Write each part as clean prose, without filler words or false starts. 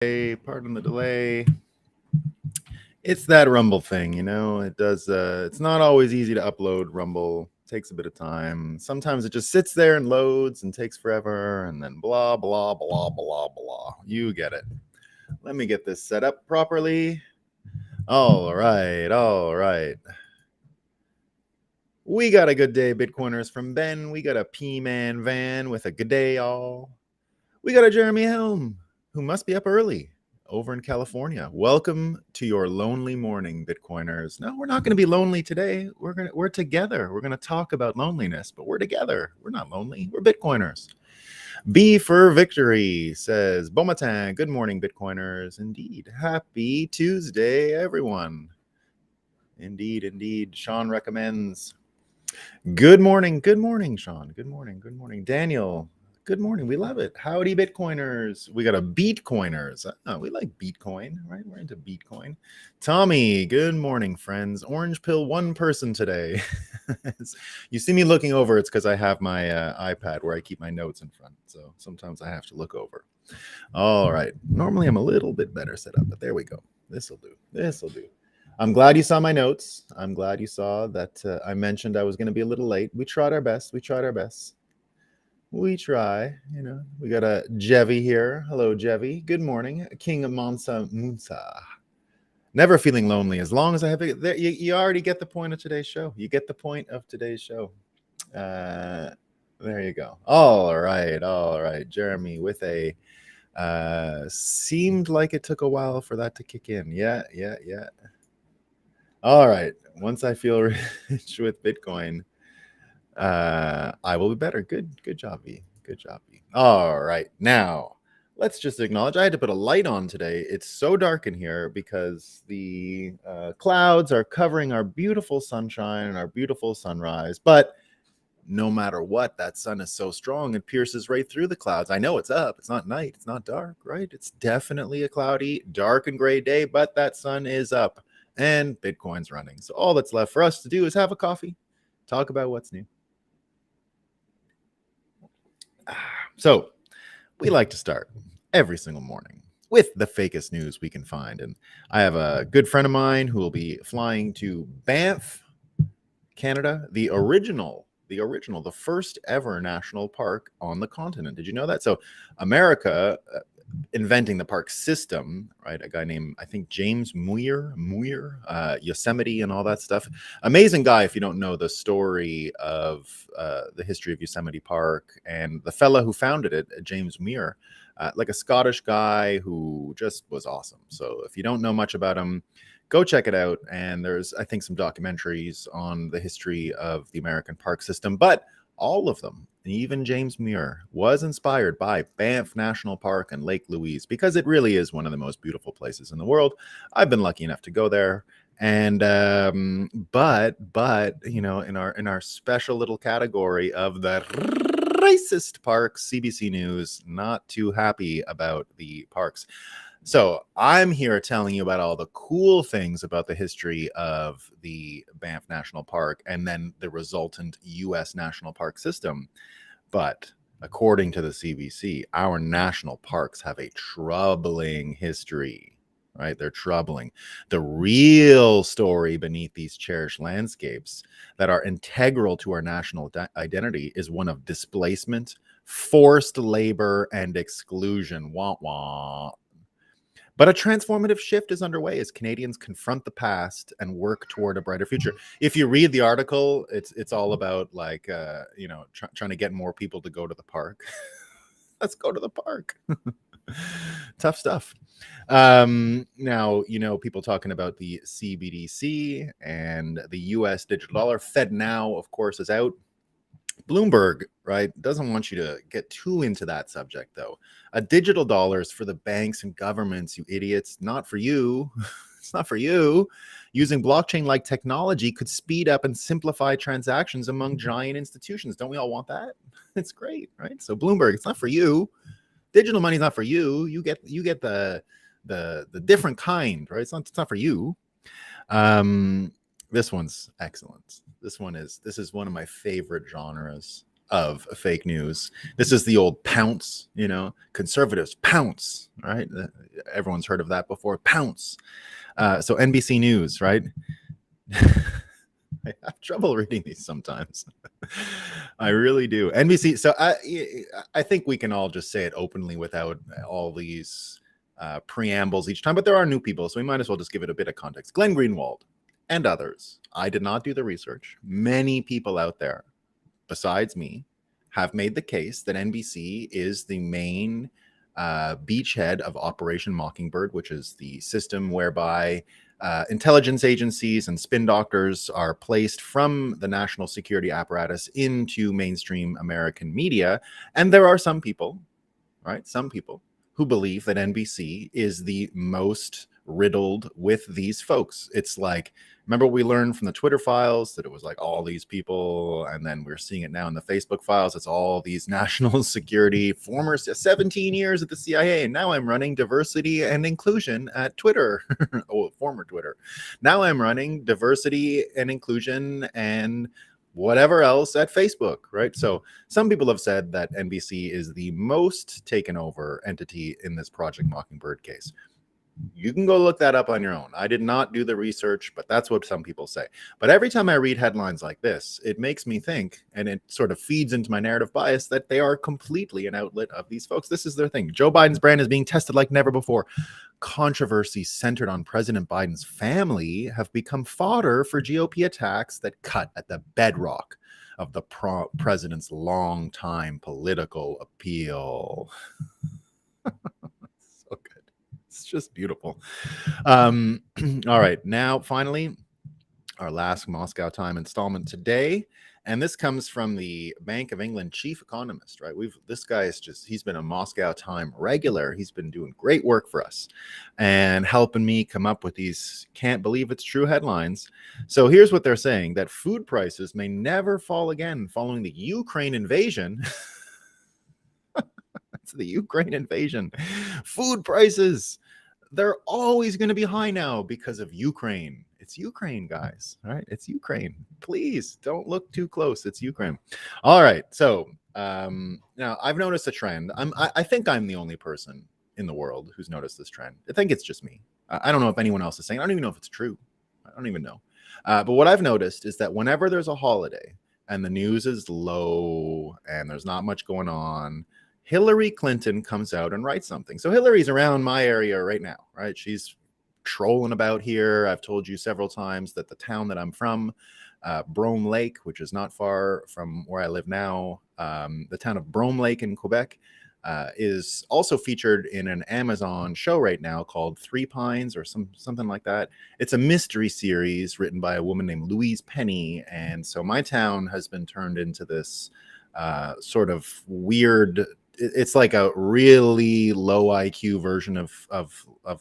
Hey, pardon the delay. It's that Rumble thing, it does it's not always easy to upload Rumble. It takes a bit of time. Sometimes it just sits there and loads and takes forever and then blah blah blah blah blah. You get it. Let me get this set up properly. All right. We got a good day, Bitcoiners from Ben. We got a P-Man Van with a good day, all. We got a Jeremy Helm, who must be up early over in California. Welcome to your lonely morning, Bitcoiners. No, we're not going to be lonely today. We're together. We're going to talk about loneliness, but we're together. We're not lonely. We're Bitcoiners. B for Victory says, Bomatan, good morning, Bitcoiners. Indeed. Happy Tuesday, everyone. Indeed. Sean recommends. Good morning, Sean. Good morning. Daniel, good morning. We love it. Howdy, Bitcoiners. We got a Beatcoiners. We like Bitcoin, right? We're into Bitcoin. Tommy, good morning, friends. Orange pill one person today. You see me looking over, it's because I have my iPad where I keep my notes in front. So sometimes I have to look over. All right. Normally I'm a little bit better set up, but there we go. This'll do. I'm glad you saw my notes. I'm glad you saw that I mentioned I was going to be a little late. We tried our best. We try. We got a Jevi here. Hello, Jevi. Good morning. King Mansa Musa. Never feeling lonely as long as I have it. You already get the point of today's show. You get the point of today's show. There you go. All right. Jeremy with a seemed like it took a while for that to kick in. Yeah. All right. Once I feel rich with Bitcoin, I will be better. Good job, V. Good job, V. All right. Now, let's just acknowledge I had to put a light on today. It's so dark in here because the clouds are covering our beautiful sunshine and our beautiful sunrise. But no matter what, that sun is so strong, it pierces right through the clouds. I know it's up. It's not night. It's not dark, right? It's definitely a cloudy, dark and gray day, but that sun is up and Bitcoin's running. So all that's left for us to do is have a coffee, talk about what's new. So we like to start every single morning with the fakest news we can find. And I have a good friend of mine who will be flying to Banff, Canada, the first ever national park on the continent. Did you know that? So America inventing the park system, right? A guy named, I think, James Muir, Yosemite and all that stuff. Amazing guy if you don't know the story of the history of Yosemite Park and the fella who founded it, James Muir, like a Scottish guy who just was awesome. So if you don't know much about him, go check it out. And there's, I think, some documentaries on the history of the American park system, but all of them, even James Muir, was inspired by Banff National Park and Lake Louise because it really is one of the most beautiful places in the world. I've been lucky enough to go there. And but in our special little category of the racist parks, CBC News not too happy about the parks. So I'm here telling you about all the cool things about the history of the Banff National Park and then the resultant U.S. national park system. But according to the CBC, our national parks have a troubling history, right? They're troubling. The real story beneath these cherished landscapes that are integral to our national identity is one of displacement, forced labor, and exclusion. Wah, wah. But a transformative shift is underway as Canadians confront the past and work toward a brighter future. If you read the article, it's all about trying to get more people to go to the park. Let's go to the park. Tough stuff. Now, people talking about the CBDC and the US digital dollar. FedNow, of course, is out. Bloomberg, right, doesn't want you to get too into that subject, though. A digital dollar is for the banks and governments, you idiots, not for you. It's not for you. Using blockchain-like technology could speed up and simplify transactions among giant institutions. Don't we all want that? It's great, right? So Bloomberg, it's not for you. Digital money is not for you. You get the different kind, right? It's not for you. This one's excellent. This is one of my favorite genres of fake news. This is the old pounce, conservatives pounce, right? Everyone's heard of that before. Pounce. So NBC News, right? I have trouble reading these sometimes. I really do. NBC. So I think we can all just say it openly without all these preambles each time. But there are new people, so we might as well just give it a bit of context. Glenn Greenwald and others. I did not do the research. Many people out there, besides me, have made the case that NBC is the main beachhead of Operation Mockingbird, which is the system whereby intelligence agencies and spin doctors are placed from the national security apparatus into mainstream American media. And there are some people, right? Some people who believe that NBC is the most riddled with these folks. It's like, remember what we learned from the Twitter files, that it was like all these people, and then we're seeing it now in the Facebook files. It's all these national security, former 17 years at the CIA, and now I'm running diversity and inclusion at Twitter. Oh, former Twitter. Now I'm running diversity and inclusion and whatever else at Facebook, right? So some people have said that NBC is the most taken over entity in this Project Mockingbird case. You can go look that up on your own. I did not do the research, but that's what some people say. But every time I read headlines like this, it makes me think, and it sort of feeds into my narrative bias, that they are completely an outlet of these folks. This is their thing. Joe Biden's brand is being tested like never before. Controversies centered on President Biden's family have become fodder for GOP attacks that cut at the bedrock of the president's long-time political appeal. So good. It's just beautiful. All right. Now, finally, our last Moscow Time installment today. And this comes from the Bank of England chief economist, right? This guy is he's been a Moscow Time regular. He's been doing great work for us and helping me come up with these can't believe it's true headlines. So here's what they're saying: that food prices may never fall again following the Ukraine invasion. It's the Ukraine invasion. Food prices, they're always going to be high now because of Ukraine. It's Ukraine, guys. All right. It's Ukraine. Please don't look too close. It's Ukraine. All right. So now I've noticed a trend. I think I'm the only person in the world who's noticed this trend. I think it's just me. I don't know if anyone else is saying. I don't even know if it's true. I don't even know. But what I've noticed is that whenever there's a holiday and the news is low and there's not much going on, Hillary Clinton comes out and writes something. So Hillary's around my area right now, right? She's trolling about here. I've told you several times that the town that I'm from, Brome Lake, which is not far from where I live now, the town of Brome Lake in Quebec, is also featured in an Amazon show right now called Three Pines or something like that. It's a mystery series written by a woman named Louise Penny. And so my town has been turned into this sort of weird, it's like a really low IQ version of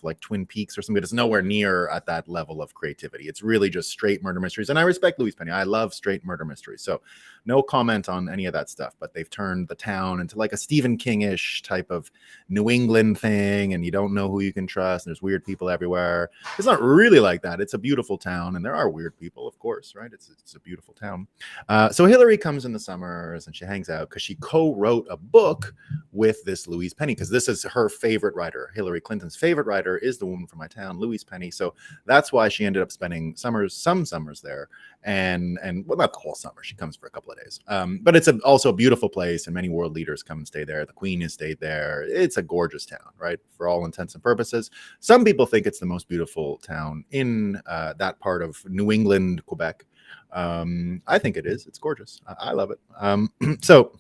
like Twin Peaks or something. It's nowhere near at that level of creativity. It's really just straight murder mysteries. And I respect Louise Penny. I love straight murder mysteries. So no comment on any of that stuff. But they've turned the town into like a Stephen King-ish type of New England thing. And you don't know who you can trust. And there's weird people everywhere. It's not really like that. It's a beautiful town. And there are weird people, of course, right? It's a beautiful town. So Hillary comes in the summers and she hangs out because she co-wrote a book with this Louise Penny, because this is her favorite writer. Hillary Clinton's favorite writer is the woman from my town, Louise Penny. So that's why she ended up spending some summers there, and well, not the whole summer. She comes for a couple of days. But it's also a beautiful place, and many world leaders come and stay there. The Queen has stayed there. It's a gorgeous town, right? For all intents and purposes. Some people think it's the most beautiful town in that part of New England, Quebec. I think it is. It's gorgeous. I love it. So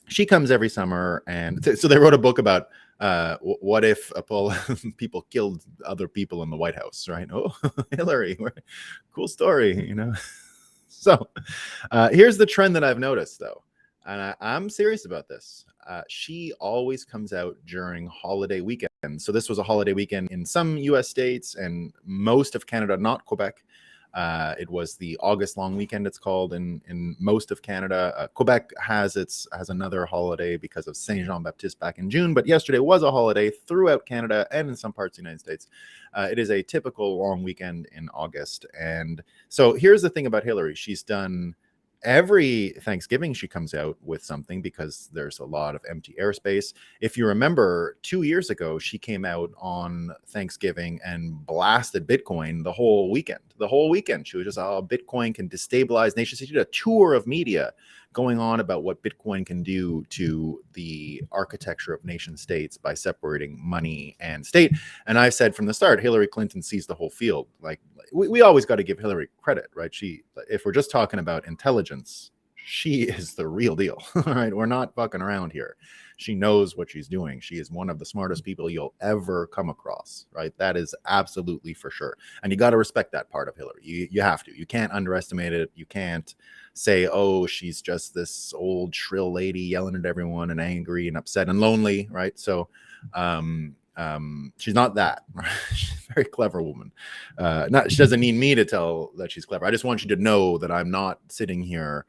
she comes every summer, and so they wrote a book about what if people killed other people in the White House, right? Oh, Hillary, cool story, you know. So here's the trend that I've noticed, though, and I'm serious about this. She always comes out during holiday weekends. So this was a holiday weekend in some U.S. states and most of Canada, not Quebec. It was the August long weekend, it's called, in most of Canada. Quebec has another holiday because of Saint Jean Baptiste back in June, but yesterday was a holiday throughout Canada and in some parts of the United States. It is a typical long weekend in August. And so here's the thing about Hillary. She's done every Thanksgiving she comes out with something because there's a lot of empty airspace. If you remember, 2 years ago, she came out on Thanksgiving and blasted Bitcoin the whole weekend. The whole weekend, she was just, oh, Bitcoin can destabilize nations. She did a tour of media going on about what Bitcoin can do to the architecture of nation states by separating money and state. And I said from the start, Hillary Clinton sees the whole field. Like, we always got to give Hillary credit, right? If we're just talking about intelligence, she is the real deal, right? We're not fucking around here. She knows what she's doing. She is one of the smartest people you'll ever come across, right? That is absolutely for sure. And you got to respect that part of Hillary. You have to. You can't underestimate it. You can't say, oh, she's just this old shrill lady yelling at everyone and angry and upset and lonely, right? So she's not that. She's a very clever woman. She doesn't need me to tell that she's clever. I just want you to know that I'm not sitting here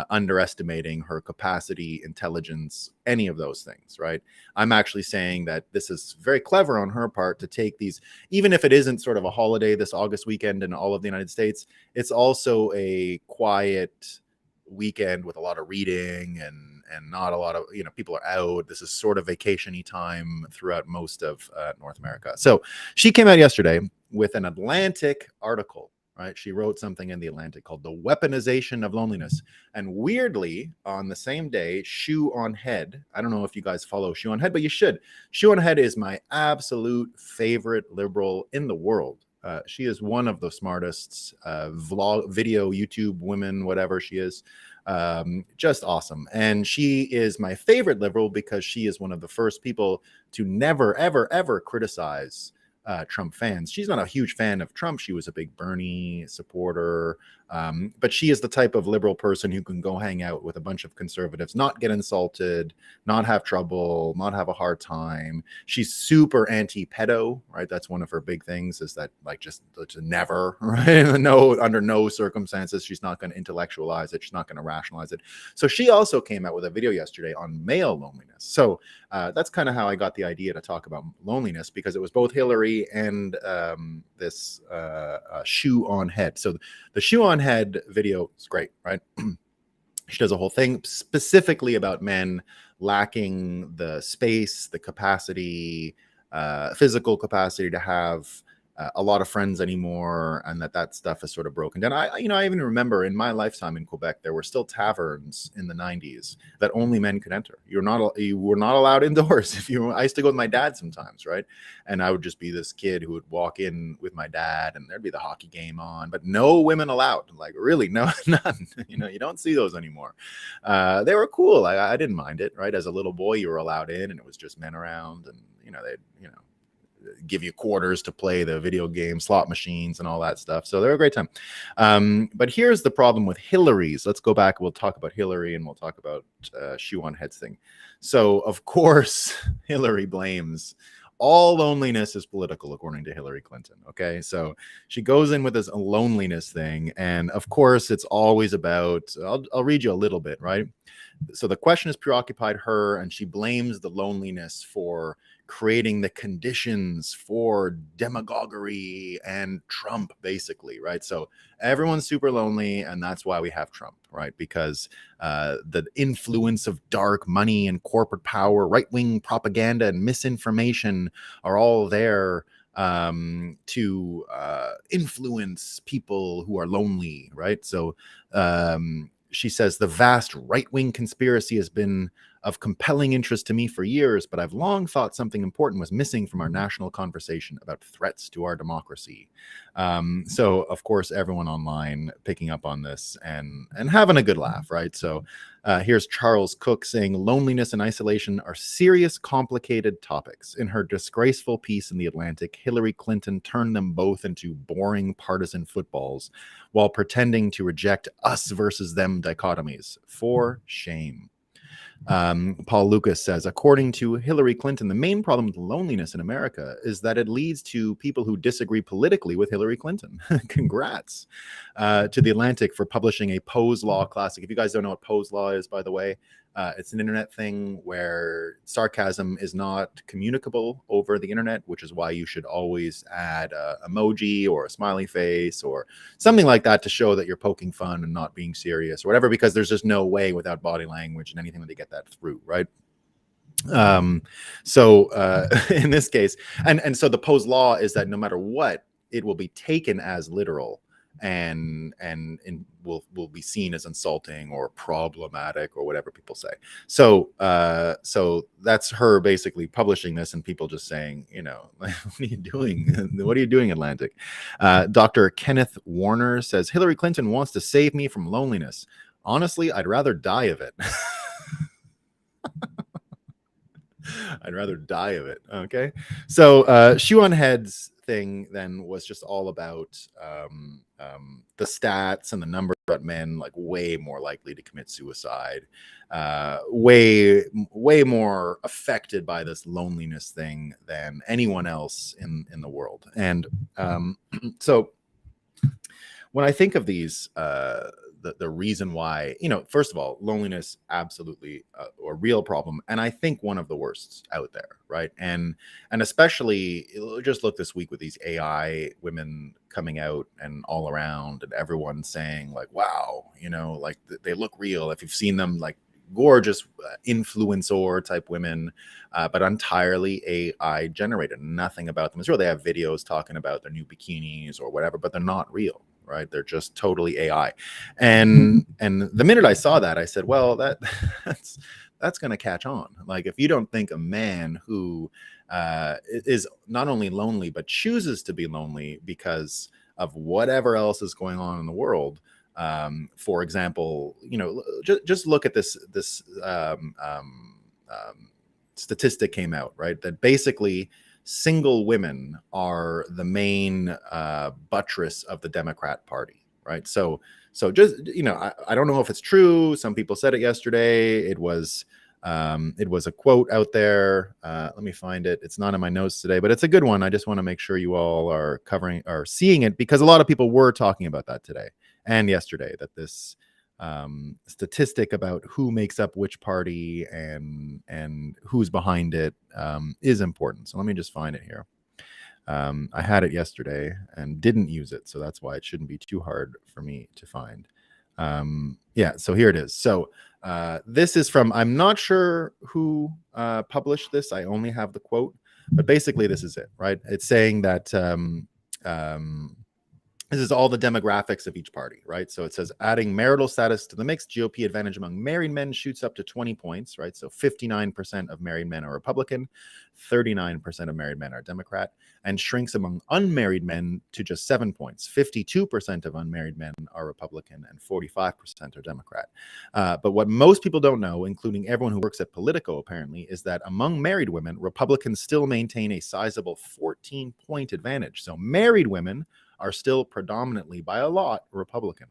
underestimating her capacity, intelligence, any of those things, right? I'm actually saying that this is very clever on her part to take these, even if it isn't sort of a holiday this August weekend in all of the United States, it's also a quiet weekend with a lot of reading and not a lot of, people are out. This is sort of vacation-y time throughout most of North America. So she came out yesterday with an Atlantic article, right? She wrote something in the Atlantic called The Weaponization of Loneliness. And weirdly, on the same day, Shoe on Head, I don't know if you guys follow Shoe on Head, but you should. Shoe on Head is my absolute favorite liberal in the world. She is one of the smartest video, YouTube women, whatever she is. Just awesome. And she is my favorite liberal because she is one of the first people to never, ever, ever criticize Trump fans. She's not a huge fan of Trump. She was a big Bernie supporter. But she is the type of liberal person who can go hang out with a bunch of conservatives, not get insulted, not have trouble, not have a hard time. She's super anti-pedo, right? That's one of her big things, is that like just never, right? No, under no circumstances, she's not going to intellectualize it. She's not going to rationalize it. So she also came out with a video yesterday on male loneliness. So that's kind of how I got the idea to talk about loneliness, because it was both Hillary and this Shoe on Head. So the Shoe on Head video is great, right? She does a whole thing specifically about men lacking the space, the capacity, physical capacity to have a lot of friends anymore, and that stuff is sort of broken down. I even remember in my lifetime in Quebec, there were still taverns in the 90s that only men could enter. You were not allowed indoors. I used to go with my dad sometimes, right? And I would just be this kid who would walk in with my dad, and there'd be the hockey game on, but no women allowed. Like, really, no, none. You don't see those anymore. They were cool. I didn't mind it, right? As a little boy, you were allowed in, and it was just men around, and they'd give you quarters to play the video game, slot machines, and all that stuff. So they're a great time. But here's the problem with Hillary's. Let's go back. We'll talk about Hillary, and we'll talk about Shoe on Head's thing. So, of course, Hillary blames all loneliness is political, according to Hillary Clinton. Okay, so she goes in with this loneliness thing, and of course, it's always about. I'll read you a little bit, right? So the question has preoccupied her, and she blames the loneliness for creating the conditions for demagoguery and Trump, basically, right? So everyone's super lonely, and that's why we have Trump, right? Because the influence of dark money and corporate power, right-wing propaganda and misinformation are all there to influence people who are lonely, right? So she says the vast right-wing conspiracy has been of compelling interest to me for years, but I've long thought something important was missing from our national conversation about threats to our democracy. So, of course, everyone online picking up on this and having a good laugh, right? So here's Charles Cook saying, loneliness and isolation are serious, complicated topics. In her disgraceful piece in The Atlantic, Hillary Clinton turned them both into boring partisan footballs while pretending to reject us versus them dichotomies. For shame. Paul Lucas says, according to Hillary Clinton, the main problem with loneliness in America is that it leads to people who disagree politically with Hillary Clinton. Congrats to The Atlantic for publishing a Poe's Law classic. If you guys don't know what Poe's Law is, by the way, It's an internet thing where sarcasm is not communicable over the internet, which is why you should always add a emoji or a smiley face or something like that to show that you're poking fun and not being serious or whatever, because there's just no way without body language and anything that they get that through, right? In this case, and so the Poe's law is that no matter what, it will be taken as literal and will be seen as insulting or problematic or whatever people say. So that's her basically publishing this and people just saying, what are you doing? What are you doing, Atlantic? Dr. Kenneth Warner says Hillary Clinton wants to save me from loneliness. Honestly, I'd rather die of it. I'd rather die of it. Okay. So Shoe on Head's thing then was just all about the stats and the number of men like way more likely to commit suicide, way more affected by this loneliness thing than anyone else in the world. And so when I think of these, the reason why, first of all, loneliness, absolutely a real problem. And I think one of the worst out there. Right. And especially just look this week with these AI women coming out and all around and everyone saying like, wow, like they look real. If you've seen them, like gorgeous influencer type women, but entirely AI generated. Nothing about them is real. They have videos talking about their new bikinis or whatever, but they're not real. Right, they're just totally AI, and the minute I saw that, I said, well, that's going to catch on. Like, if you don't think a man who is not only lonely but chooses to be lonely because of whatever else is going on in the world, for example, just look at this statistic came out, right, that basically single women are the main buttress of the Democrat Party, right? So just, I don't know if it's true. Some people said it yesterday. It was a quote out there. Let me find it. It's not in my notes today, but it's a good one. I just want to make sure you all are seeing it, because a lot of people were talking about that today and yesterday, that this statistic about who makes up which party and who's behind it is important. So let me just find it here. I had it yesterday and didn't use it, so that's why it shouldn't be too hard for me to find. So here it is. So this is from, I'm not sure who published this. I only have the quote, but basically this is it, right? It's saying that this is all the demographics of each party, right? So it says adding marital status to the mix, GOP advantage among married men shoots up to 20 points, right? So 59% of married men are Republican, 39% of married men are Democrat, and shrinks among unmarried men to just 7 points. 52% of unmarried men are Republican and 45% are Democrat. But what most people don't know, including everyone who works at Politico apparently, is that among married women, Republicans still maintain a sizable 14-point advantage. So married women are still predominantly by a lot Republican.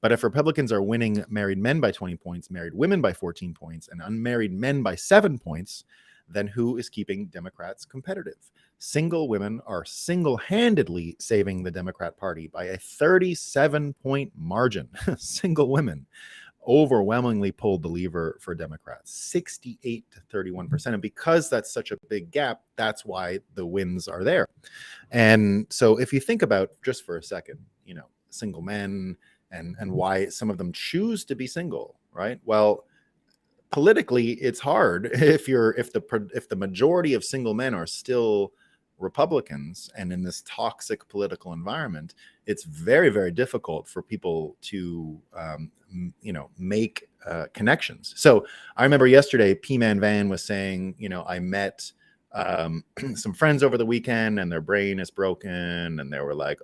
But if Republicans are winning married men by 20 points, married women by 14 points, and unmarried men by 7 points, then who is keeping Democrats competitive? Single women are single-handedly saving the Democrat Party by a 37-point margin. Single women overwhelmingly pulled the lever for Democrats, 68 to 31%. And because that's such a big gap, that's why the wins are there. And so if you think about just for a second, single men and why some of them choose to be single, right? Well, politically, it's hard if the majority of single men are still Republicans, and in this toxic political environment, it's very, very difficult for people to make connections. So I remember yesterday P-Man Van was saying, I met some friends over the weekend and their brain is broken, and they were like,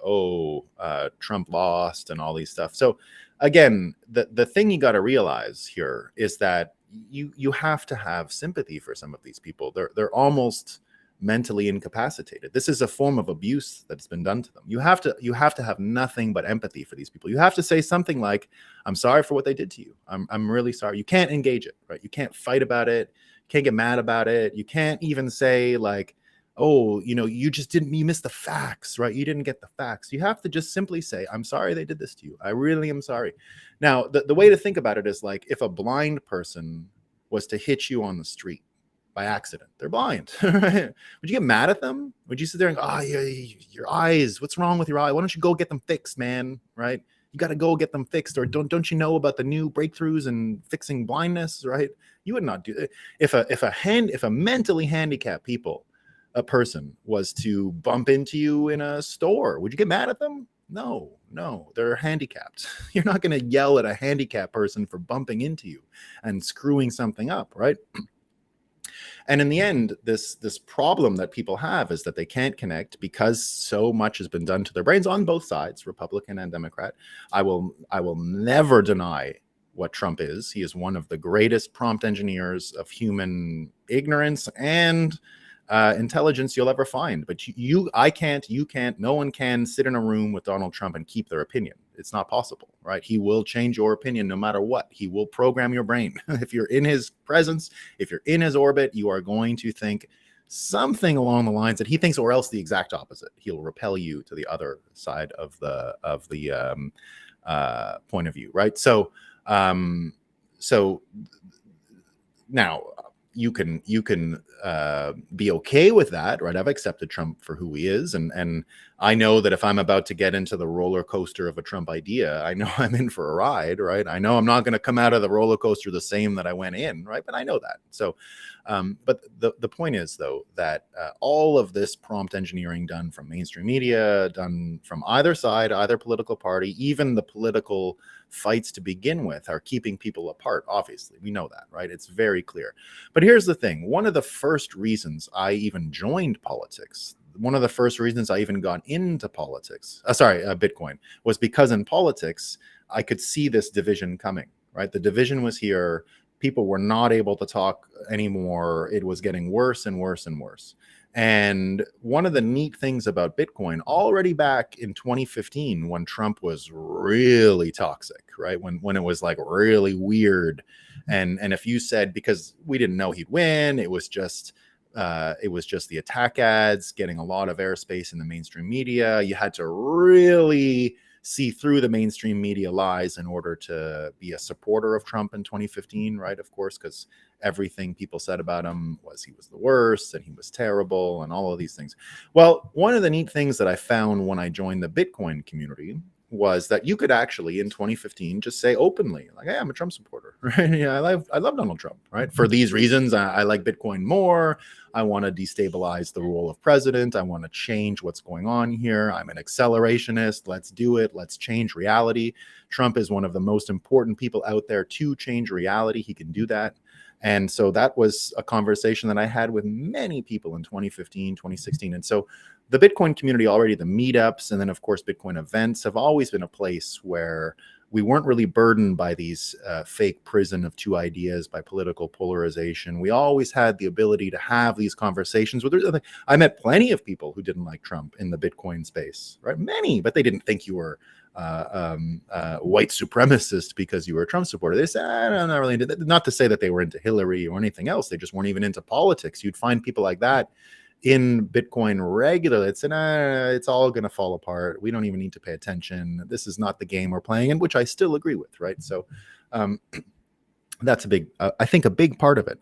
Trump lost and all these stuff. So again, the thing you got to realize here is that you have to have sympathy for some of these people. They're almost mentally incapacitated. This is a form of abuse that's been done to them. You have to have nothing but empathy for these people. You have to say something like, I'm sorry for what they did to you. I'm really sorry. You can't engage it, right? You can't fight about it. You can't get mad about it. You can't even say like, you missed the facts, right? You didn't get the facts. You have to just simply say, I'm sorry they did this to you. I really am sorry. Now, the way to think about it is like, if a blind person was to hit you on the street by accident. They're blind. Right? Would you get mad at them? Would you sit there and go, your eyes, what's wrong with your eye? Why don't you go get them fixed, man? Right? You got to go get them fixed. Or don't you know about the new breakthroughs in fixing blindness? Right? You would not do that. If a mentally handicapped a person was to bump into you in a store, would you get mad at them? No, they're handicapped. You're not going to yell at a handicapped person for bumping into you and screwing something up, right? And in the end, this problem that people have is that they can't connect because so much has been done to their brains on both sides, Republican and Democrat. I will never deny what Trump is. He is one of the greatest prompt engineers of human ignorance and intelligence you'll ever find. But I can't, you can't, no one can sit in a room with Donald Trump and keep their opinion. It's not possible, right? He will change your opinion no matter what. He will program your brain. If you're in his presence, if you're in his orbit, you are going to think something along the lines that he thinks, or else the exact opposite. He'll repel you to the other side of the point of view, right? So now you can be okay with that, right? I've accepted Trump for who he is, and I know that if I'm about to get into the roller coaster of a Trump idea, I know I'm in for a ride, right? I know I'm not going to come out of the roller coaster the same that I went in, right? But I know that. So, but the point is, though, that all of this prompt engineering done from mainstream media, done from either side, either political party, even the political fights to begin with, are keeping people apart. Obviously, we know that, right? It's very clear. But here's the thing. One of the first reasons I even joined politics, one of the first reasons I even got into politics, Bitcoin, was because in politics, I could see this division coming, right? The division was here. People were not able to talk anymore. It was getting worse and worse and worse. And one of the neat things about Bitcoin, already back in 2015, when Trump was really toxic, right? When it was like really weird. And if you said, because we didn't know he'd win, it was just the attack ads getting a lot of airspace in the mainstream media. You had to really see through the mainstream media lies in order to be a supporter of Trump in 2015, right? Of course, because everything people said about him was he was the worst and he was terrible and all of these things. Well, one of the neat things that I found when I joined the Bitcoin community was that you could actually in 2015 just say openly, like, hey, I'm a Trump supporter, right? Yeah, I love Donald Trump, right? For these reasons, I like Bitcoin more. I want to destabilize the role of president. I want to change what's going on here. I'm an accelerationist. Let's do it. Let's change reality. Trump is one of the most important people out there to change reality. He can do that. And so that was a conversation that I had with many people in 2015, 2016. And so the Bitcoin community already, the meetups, and then of course, Bitcoin events have always been a place where we weren't really burdened by these fake prison of two ideas, by political polarization. We always had the ability to have these conversations with. I met plenty of people who didn't like Trump in the Bitcoin space, right? Many, but they didn't think you were white supremacist because you were a Trump supporter. They said, I don't know, really, not to say that they were into Hillary or anything else. They just weren't even into politics. You'd find people like that in Bitcoin regularly. It's it's all going to fall apart. We don't even need to pay attention. This is not the game we're playing in, which I still agree with, right? So that's a big, I think a big part of it.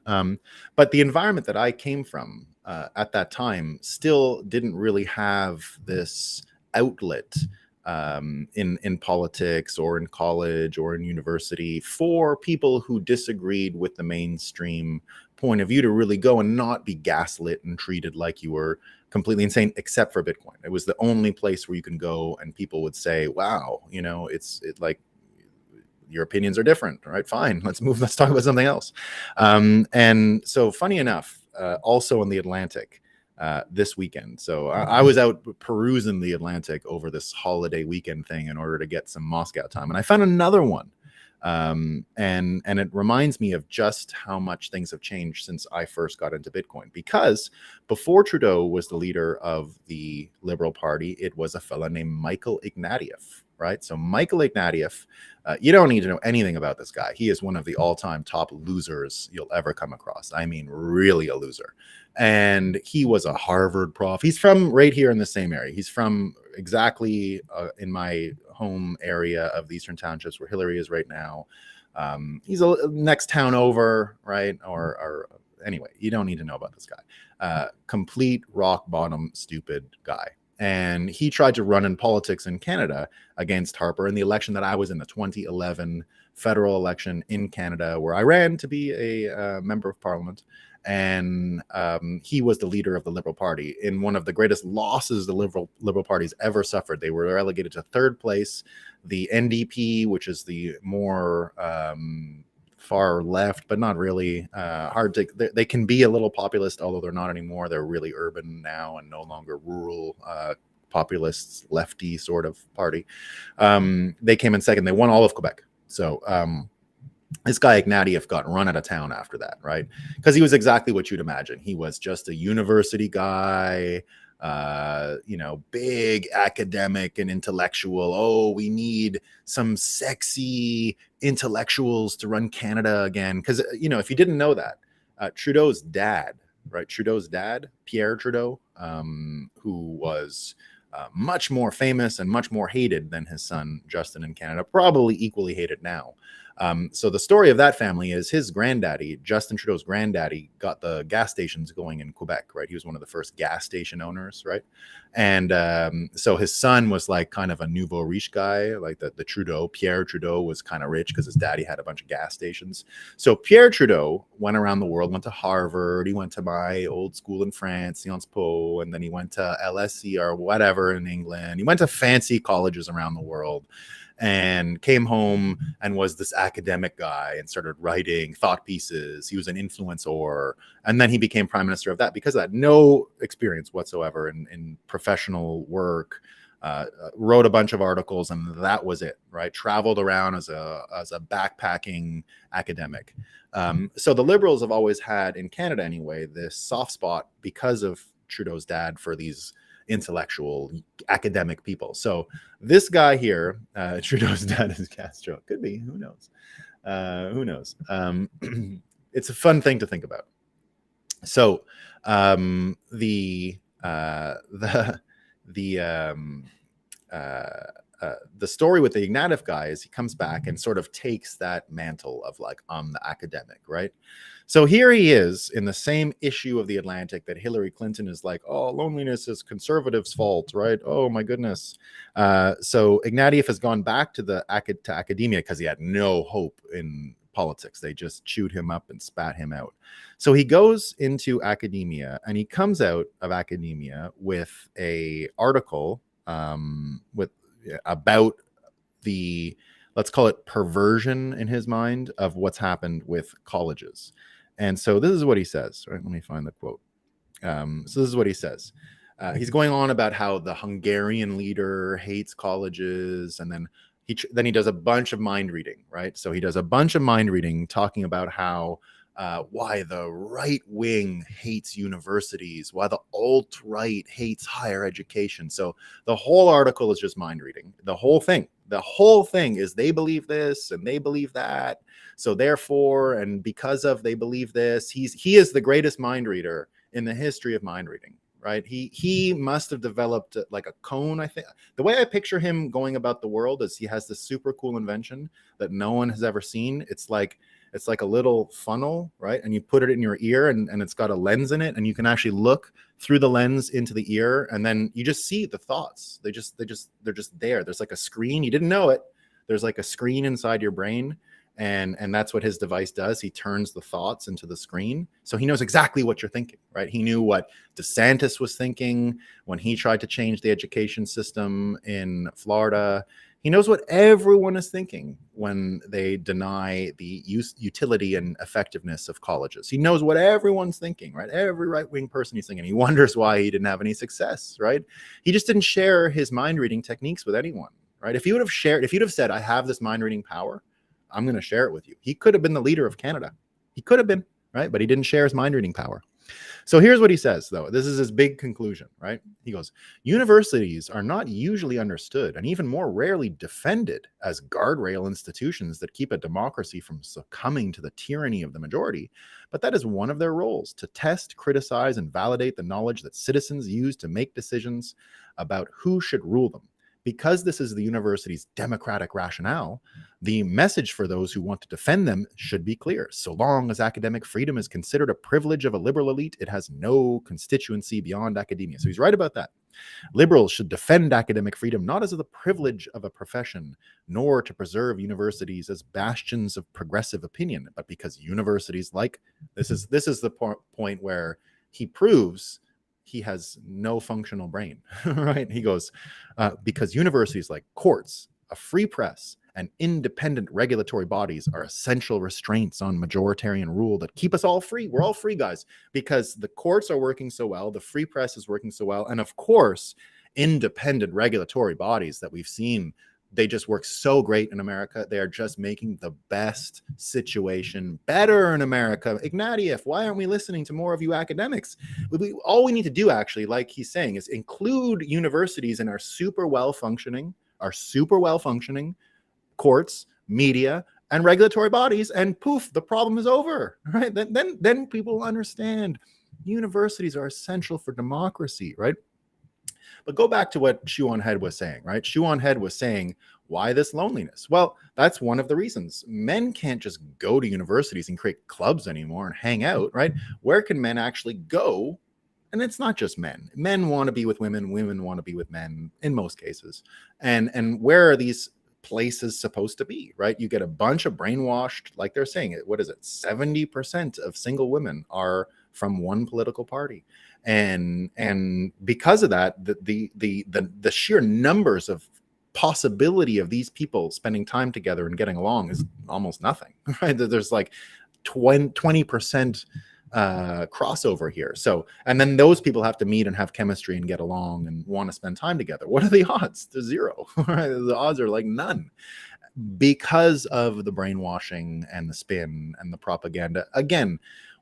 But the environment that I came from at that time still didn't really have this outlet in politics or in college or in university for people who disagreed with the mainstream point of view to really go and not be gaslit and treated like you were completely insane, except for Bitcoin. It was the only place where you can go and people would say, wow, it's like your opinions are different. All right, fine. Let's talk about something else. And so funny enough, also in the Atlantic, this weekend. So I was out perusing the Atlantic over this holiday weekend thing in order to get some Moscow time. And I found another one. And it reminds me of just how much things have changed since I first got into Bitcoin. Because before Trudeau was the leader of the Liberal Party, it was a fella named Michael Ignatius, right? So Michael Ignatius, you don't need to know anything about this guy. He is one of the all-time top losers you'll ever come across. I mean, really a loser. And he was a Harvard prof. He's from right here in the same area. He's from exactly in my home area of the Eastern Townships where Hillary is right now. He's a next town over, right? Or anyway, you don't need to know about this guy. Complete rock bottom stupid guy. And he tried to run in politics in Canada against Harper in the election that I was in, the 2011 federal election in Canada, where I ran to be a member of parliament. And he was the leader of the Liberal Party in one of the greatest losses the Liberal Party's ever suffered. They were relegated to third place. The NDP, which is the more far left, but not really hard to, they can be a little populist, although they're not anymore. They're really urban now and no longer rural populists, lefty sort of party. They came in second. They won all of Quebec. So this guy Ignatius got run out of town after that, right? Because he was exactly what you'd imagine. He was just a university guy, big academic and intellectual. Oh, we need some sexy intellectuals to run Canada again. Because, if you didn't know that, Trudeau's dad, right? Trudeau's dad, Pierre Trudeau, who was much more famous and much more hated than his son, Justin, in Canada, probably equally hated now. So the story of that family is his granddaddy, Justin Trudeau's granddaddy, got the gas stations going in Quebec, right? He was one of the first gas station owners, right? And so his son was like kind of a nouveau riche guy, like the Trudeau. Pierre Trudeau was kind of rich because his daddy had a bunch of gas stations. So Pierre Trudeau went around the world, went to Harvard, he went to my old school in France, Sciences Po, and then he went to LSE or whatever in England. He went to fancy colleges around the world, and came home and was this academic guy and started writing thought pieces. He was an influencer. And then he became prime minister of that because of that. No experience whatsoever in professional work. Wrote a bunch of articles, and that was it, right? Traveled around as a backpacking academic. So the Liberals have always had, in Canada anyway, this soft spot because of Trudeau's dad for these intellectual academic people. So this guy here, Trudeau's dad is Castro. Could be. Who knows? Who knows? It's a fun thing to think about. So the story with the Ignatius guy is he comes back and sort of takes that mantle of like, I'm the academic, right? So here he is in the same issue of the Atlantic that Hillary Clinton is like, oh, loneliness is conservatives' fault, right? Oh my goodness. So Ignatius has gone back to academia because he had no hope in politics. They just chewed him up and spat him out. So he goes into academia, and he comes out of academia with a article about the, let's call it, perversion in his mind of what's happened with colleges. And so this is what he says, right? Let me find the quote. So this is what he says. He's going on about how the Hungarian leader hates colleges, and then he does a bunch of mind reading, right? So he does a bunch of mind reading talking about how why the right wing hates universities, why the alt-right hates higher education. So the whole article is just mind reading. The whole thing is they believe this and they believe that. So therefore, and because of they believe this, he is the greatest mind reader in the history of mind reading, right? He must have developed like a cone. I think the way I picture him going about the world is he has this super cool invention that no one has ever seen. It's like a little funnel, right? And you put it in your ear, and it's got a lens in it, and you can actually look through the lens into the ear, and then you just see the thoughts. They're just there. There's like a screen. You didn't know it. There's like a screen inside your brain, and that's what his device does. He turns the thoughts into the screen, so he knows exactly what you're thinking, right? He knew what DeSantis was thinking when he tried to change the education system in Florida. He knows what everyone is thinking when they deny the utility and effectiveness of colleges. He knows what everyone's thinking, right? Every right-wing person he's thinking. He wonders why he didn't have any success, right? He just didn't share his mind-reading techniques with anyone, right? If you'd have said, I have this mind-reading power, I'm going to share it with you. He could have been the leader of Canada. He could have been, right? But he didn't share his mind-reading power. So here's what he says, though. This is his big conclusion, right? He goes, universities are not usually understood and even more rarely defended as guardrail institutions that keep a democracy from succumbing to the tyranny of the majority, but that is one of their roles, to test, criticize, and validate the knowledge that citizens use to make decisions about who should rule them. because this is the university's democratic rationale, the message for those who want to defend them should be clear. So long as academic freedom is considered a privilege of a liberal elite, it has no constituency beyond academia. So he's right about that. Liberals should defend academic freedom not as the privilege of a profession, nor to preserve universities as bastions of progressive opinion, but because universities like this is the point where he proves he has no functional brain, right? He goes, because universities like courts, a free press, and independent regulatory bodies are essential restraints on majoritarian rule that keep us all free. We're all free, guys, because the courts are working so well, the free press is working so well, and of course, independent regulatory bodies that we've seen, they just work so great in America. They are just making the best situation better in America. Ignatius, why aren't we listening to more of you academics? All we need to do, actually, like he's saying, is include universities in our super well-functioning courts, media, and regulatory bodies, and poof, the problem is over, right? Then people understand universities are essential for democracy, right? But go back to what Shoe on Head was saying, right? Shoe on Head was saying, why this loneliness? Well, that's one of the reasons. Men can't just go to universities and create clubs anymore and hang out, right? Where can men actually go? And it's not just men. Men want to be with women. Women want to be with men in most cases. And where are these places supposed to be, right? You get a bunch of brainwashed, like they're saying it. What is it? 70% of single women are from one political party. And because of that, the sheer numbers of possibility of these people spending time together and getting along is almost nothing, right? There's like 20% crossover here. So, and then those people have to meet and have chemistry and get along and want to spend time together. What are the odds? They're zero, right? The odds are like none, because of the brainwashing and the spin and the propaganda. Again,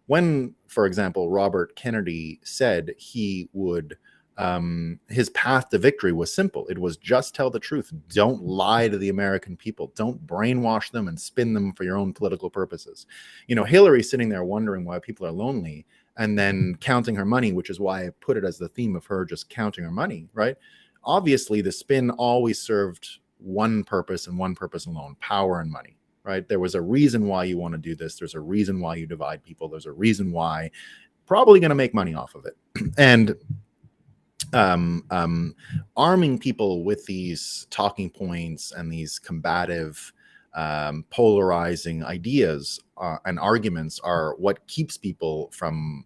when, for example, Robert Kennedy said he would, his path to victory was simple. It was just tell the truth. Don't lie to the American people. Don't brainwash them and spin them for your own political purposes. You know, Hillary's sitting there wondering why people are lonely and then counting her money, which is why I put it as the theme of her just counting her money, right? Obviously, the spin always served one purpose and one purpose alone: power and money. Right? There was a reason why you want to do this. There's a reason why you divide people. There's a reason why, probably going to make money off of it. And arming people with these talking points and these combative, polarizing ideas and arguments are what keeps people from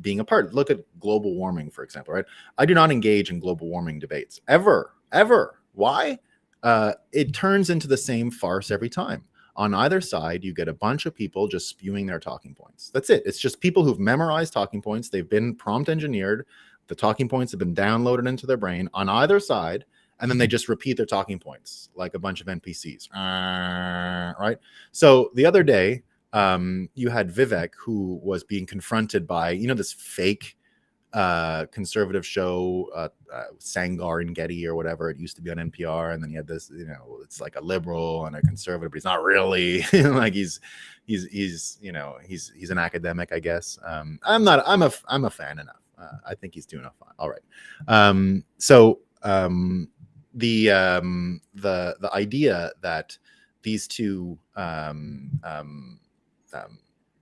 being apart. Look at global warming, for example, right? I do not engage in global warming debates ever. Why? It turns into the same farce every time. On either side, you get a bunch of people just spewing their talking points. That's it. It's just people who've memorized talking points. They've been prompt engineered. The talking points have been downloaded into their brain on either side, and then they just repeat their talking points like a bunch of NPCs. Right? So the other day, you had Vivek, who was being confronted by, you know, this fake conservative show, Sangar and Getty or whatever it used to be on NPR, and then he had this, you know, it's like a liberal and a conservative, but he's not really. Like he's you know, he's an academic, I guess. I'm a fan enough. I think he's doing fine. All right. So the idea that these two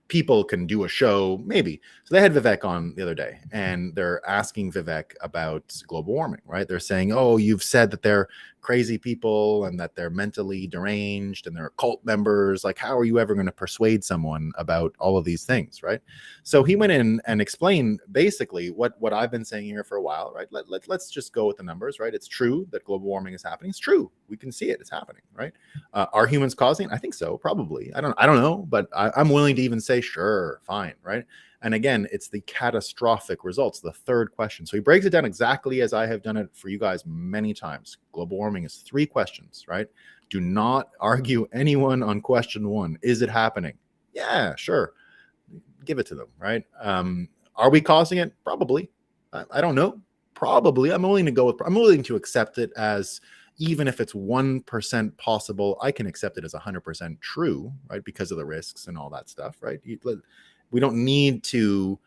people can do a show, maybe. So they had Vivek on the other day, and they're asking Vivek about global warming, right? They're saying, oh, you've said that they're crazy people and that they're mentally deranged and they're cult members. Like, how are you ever going to persuade someone about all of these things, right? So he went in and explained basically what I've been saying here for a while, right? Let's just go with the numbers, right? It's true that global warming is happening. It's true. We can see it. It's happening, right? Are humans causing it? I think so, probably. I don't know, but I'm willing to even say, sure, fine, right? And again, it's the catastrophic results, the third question. So he breaks it down exactly as I have done it for you guys many times. Global warming is 3 questions, right? Do not argue anyone on question 1. Is it happening? Yeah, sure. Give it to them, right? Are we causing it? Probably. I don't know. Probably. I'm willing to accept it as, even if it's 1% possible, I can accept it as 100% true, right? Because of the risks and all that stuff, right? We don't need to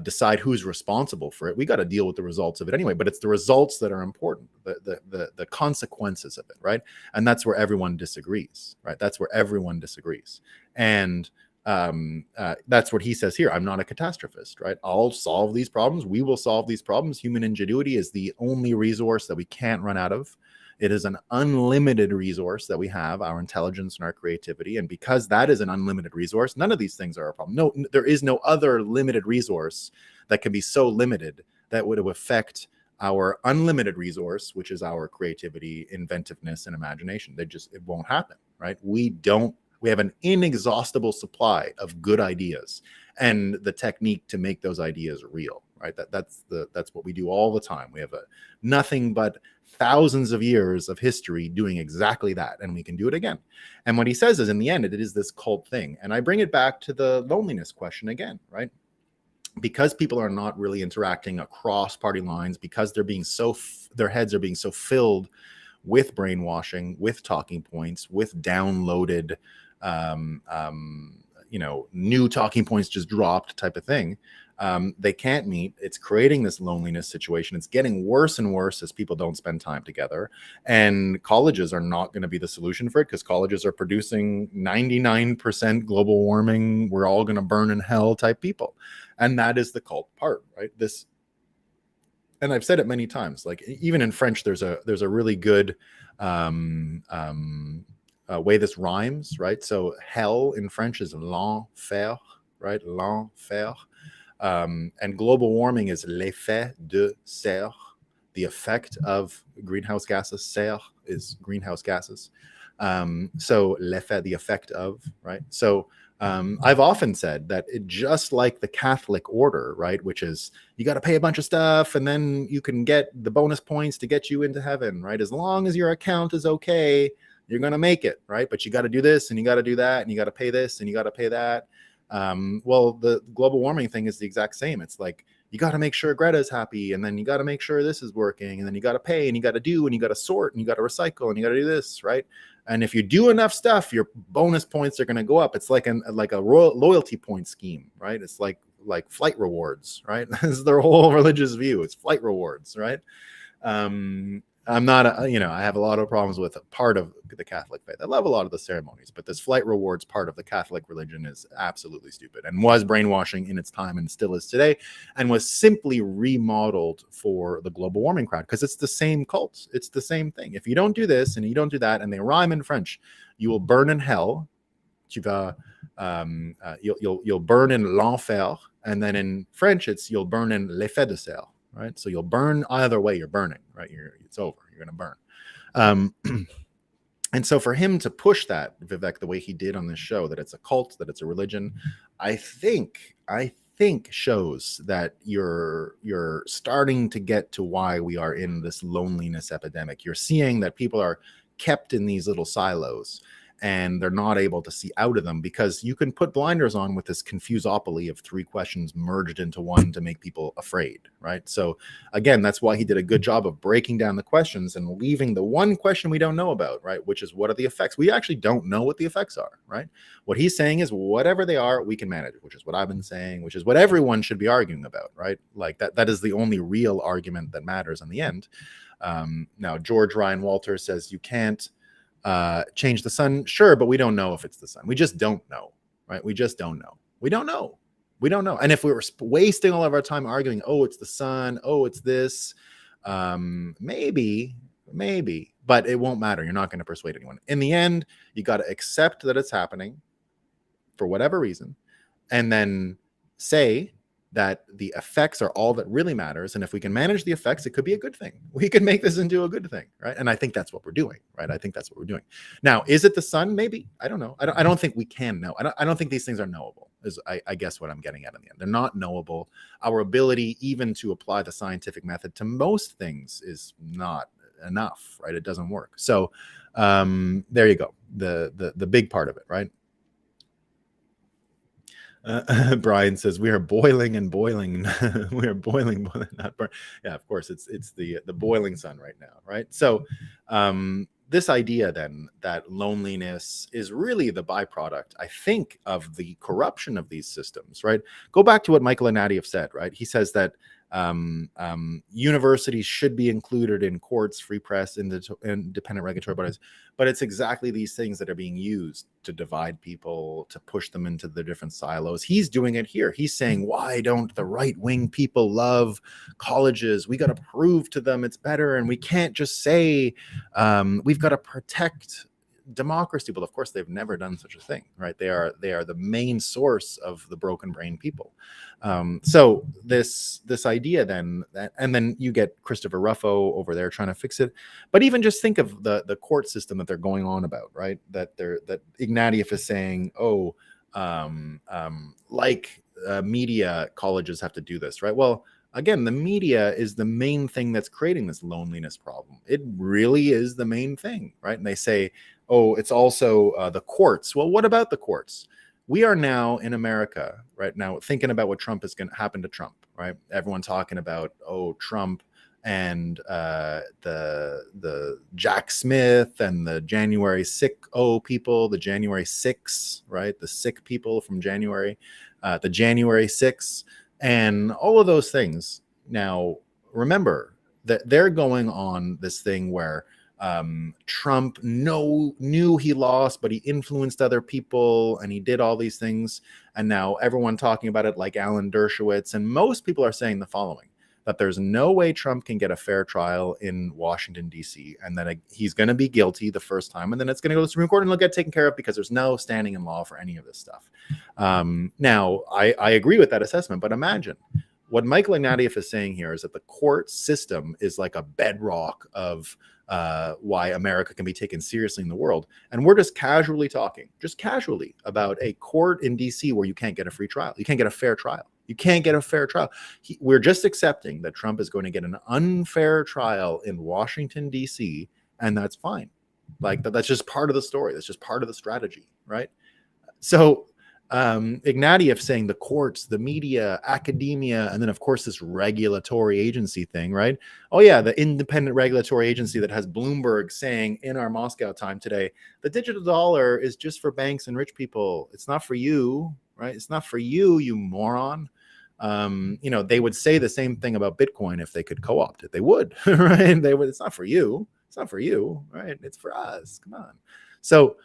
decide who's responsible for it. We got to deal with the results of it anyway, but it's the results that are important. the consequences of it, right? And that's where everyone disagrees, right? That's where everyone disagrees. And that's what he says here. I'm not a catastrophist, right? I'll solve these problems. We will solve these problems. Human ingenuity is the only resource that we can't run out of. It is an unlimited resource that we have, our intelligence and our creativity. And because that is an unlimited resource, none of these things are a problem. No, there is no other limited resource that can be so limited that would affect our unlimited resource, which is our creativity, inventiveness, and imagination. It won't happen, right? We have an inexhaustible supply of good ideas and the technique to make those ideas real, right? That's what we do all the time. We have nothing but thousands of years of history doing exactly that, and we can do it again. And what he says is, in the end, it is this cult thing. And I bring it back to the loneliness question again, right? Because people are not really interacting across party lines, because their heads are being so filled with brainwashing, with talking points, with downloaded new talking points just dropped type of thing. They can't meet. It's creating this loneliness situation. It's getting worse and worse as people don't spend time together. And colleges are not going to be the solution for it, because colleges are producing 99% global warming, we're all going to burn in hell type people. And that is the cult part, right? And I've said it many times, like even in French, there's a really good way this rhymes, right? So hell in French is l'enfer, right? L'enfer. And global warming is l'effet de serre, the effect of greenhouse gases. Serre is greenhouse gases. So l'effet, the effect of, right? So I've often said that it just like the Catholic order, right? Which is you got to pay a bunch of stuff and then you can get the bonus points to get you into heaven, right? As long as your account is okay, you're going to make it, right? But you got to do this and you got to do that and you got to pay this and you got to pay that. Well, the global warming thing is the exact same. It's like, you got to make sure Greta's happy, and then you got to make sure this is working, and then you got to pay, and you got to do, and you got to sort, and you got to recycle, and you got to do this, right? And if you do enough stuff, your bonus points are going to go up. It's like a loyalty point scheme, right? It's like flight rewards, right? This is their whole religious view. It's flight rewards, right? I'm not, I have a lot of problems with a part of the Catholic faith. I love a lot of the ceremonies, but this flight rewards part of the Catholic religion is absolutely stupid and was brainwashing in its time and still is today, and was simply remodeled for the global warming crowd, because it's the same cult. It's the same thing. If you don't do this and you don't do that, and they rhyme in French, you will burn in hell. You'll burn in l'enfer, and then in French it's you'll burn in l'effet de serre. Right, so you'll burn either way. You're burning, right? It's over. You're going to burn. And so for him to push that, Vivek, the way he did on this show, that it's a cult, that it's a religion, I think shows that you're starting to get to why we are in this loneliness epidemic. You're seeing that people are kept in these little silos, and they're not able to see out of them, because you can put blinders on with this confusopoly of three questions merged into one to make people afraid, right? So again, that's why he did a good job of breaking down the questions and leaving the one question we don't know about, right? Which is, what are the effects? We actually don't know what the effects are, right? What he's saying is, whatever they are, we can manage, which is what I've been saying, which is what everyone should be arguing about, right? Like that is the only real argument that matters in the end. Now, George Ryan Walter says you can't change the sun. Sure, but we don't know if it's the sun. We just don't know, right? We just don't know. We don't know. And if we were wasting all of our time arguing, oh, it's the sun, oh, it's this, maybe, but it won't matter. You're not going to persuade anyone. In the end, you got to accept that it's happening for whatever reason, and then say that the effects are all that really matters. And if we can manage the effects, it could be a good thing. We could make this into a good thing, right? And I think that's what we're doing, right? I think that's what we're doing. Now, is it the sun? Maybe. I don't know. I don't think we can know. I don't think these things are knowable, is I guess what I'm getting at in the end. They're not knowable. Our ability even to apply the scientific method to most things is not enough, right? It doesn't work. So there you go. The big part of it, right? Brian says we are boiling and boiling. We are boiling, not burn. Yeah, of course, it's the boiling sun right now, right? So this idea then that loneliness is really the byproduct, I think, of the corruption of these systems, right? Go back to what Michael Ignatius said, right? He says that Universities should be included in courts, free press, independent regulatory bodies. But it's exactly these things that are being used to divide people, to push them into the different silos. He's doing it here. He's saying, why don't the right-wing people love colleges? We got to prove to them it's better, and we can't just say we've got to protect democracy. Well, of course, they've never done such a thing, right? They are the main source of the broken brain people. So this idea then and then you get Christopher Ruffo over there trying to fix it. But even just think of the court system that they're going on about, right? That Ignatius is saying, media colleges have to do this, right? Well, again, the media is the main thing that's creating this loneliness problem. It really is the main thing, right? And they say, oh, it's also the courts. Well, what about the courts? We are now in America right now thinking about what Trump is going to happen to Trump, right? Everyone talking about, Trump and the Jack Smith and the January sick people, the January 6, right? The sick people from January, the January 6, and all of those things. Now, remember that they're going on this thing where Trump knew he lost, but he influenced other people and he did all these things. And now everyone talking about it like Alan Dershowitz. And most people are saying the following, that there's no way Trump can get a fair trial in Washington, D.C., and that he's going to be guilty the first time, and then it's going to go to the Supreme Court and it'll get taken care of because there's no standing in law for any of this stuff. Now, I agree with that assessment, but imagine what Michael Ignatius is saying here is that the court system is like a bedrock of why America can be taken seriously in the world. And we're just casually talking, about a court in DC where you can't get a free trial. You can't get a fair trial. You can't get a fair trial. We're just accepting that Trump is going to get an unfair trial in Washington, D.C., and that's fine. Like that's just part of the story. That's just part of the strategy, right? So Ignatius saying the courts, the media, academia, and then of course this regulatory agency thing, right? Oh yeah, the independent regulatory agency that has Bloomberg saying in our Moscow time today, the digital dollar is just for banks and rich people. It's not for you, right? It's not for you, you moron. They would say the same thing about Bitcoin if they could co-opt it. They would, right? They would. It's not for you. It's not for you, right? It's for us. Come on. So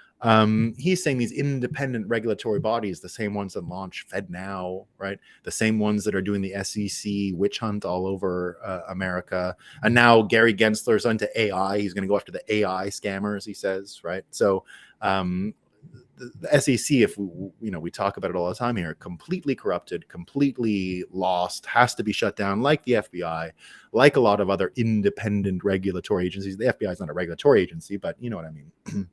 he's saying these independent regulatory bodies, the same ones that launch FedNow, right? The same ones that are doing the SEC witch hunt all over America. And now Gary Gensler's onto AI. He's going to go after the AI scammers, he says, right? So the SEC, if we talk about it all the time here, completely corrupted, completely lost, has to be shut down, like the FBI, like a lot of other independent regulatory agencies. The FBI is not a regulatory agency, but you know what I mean.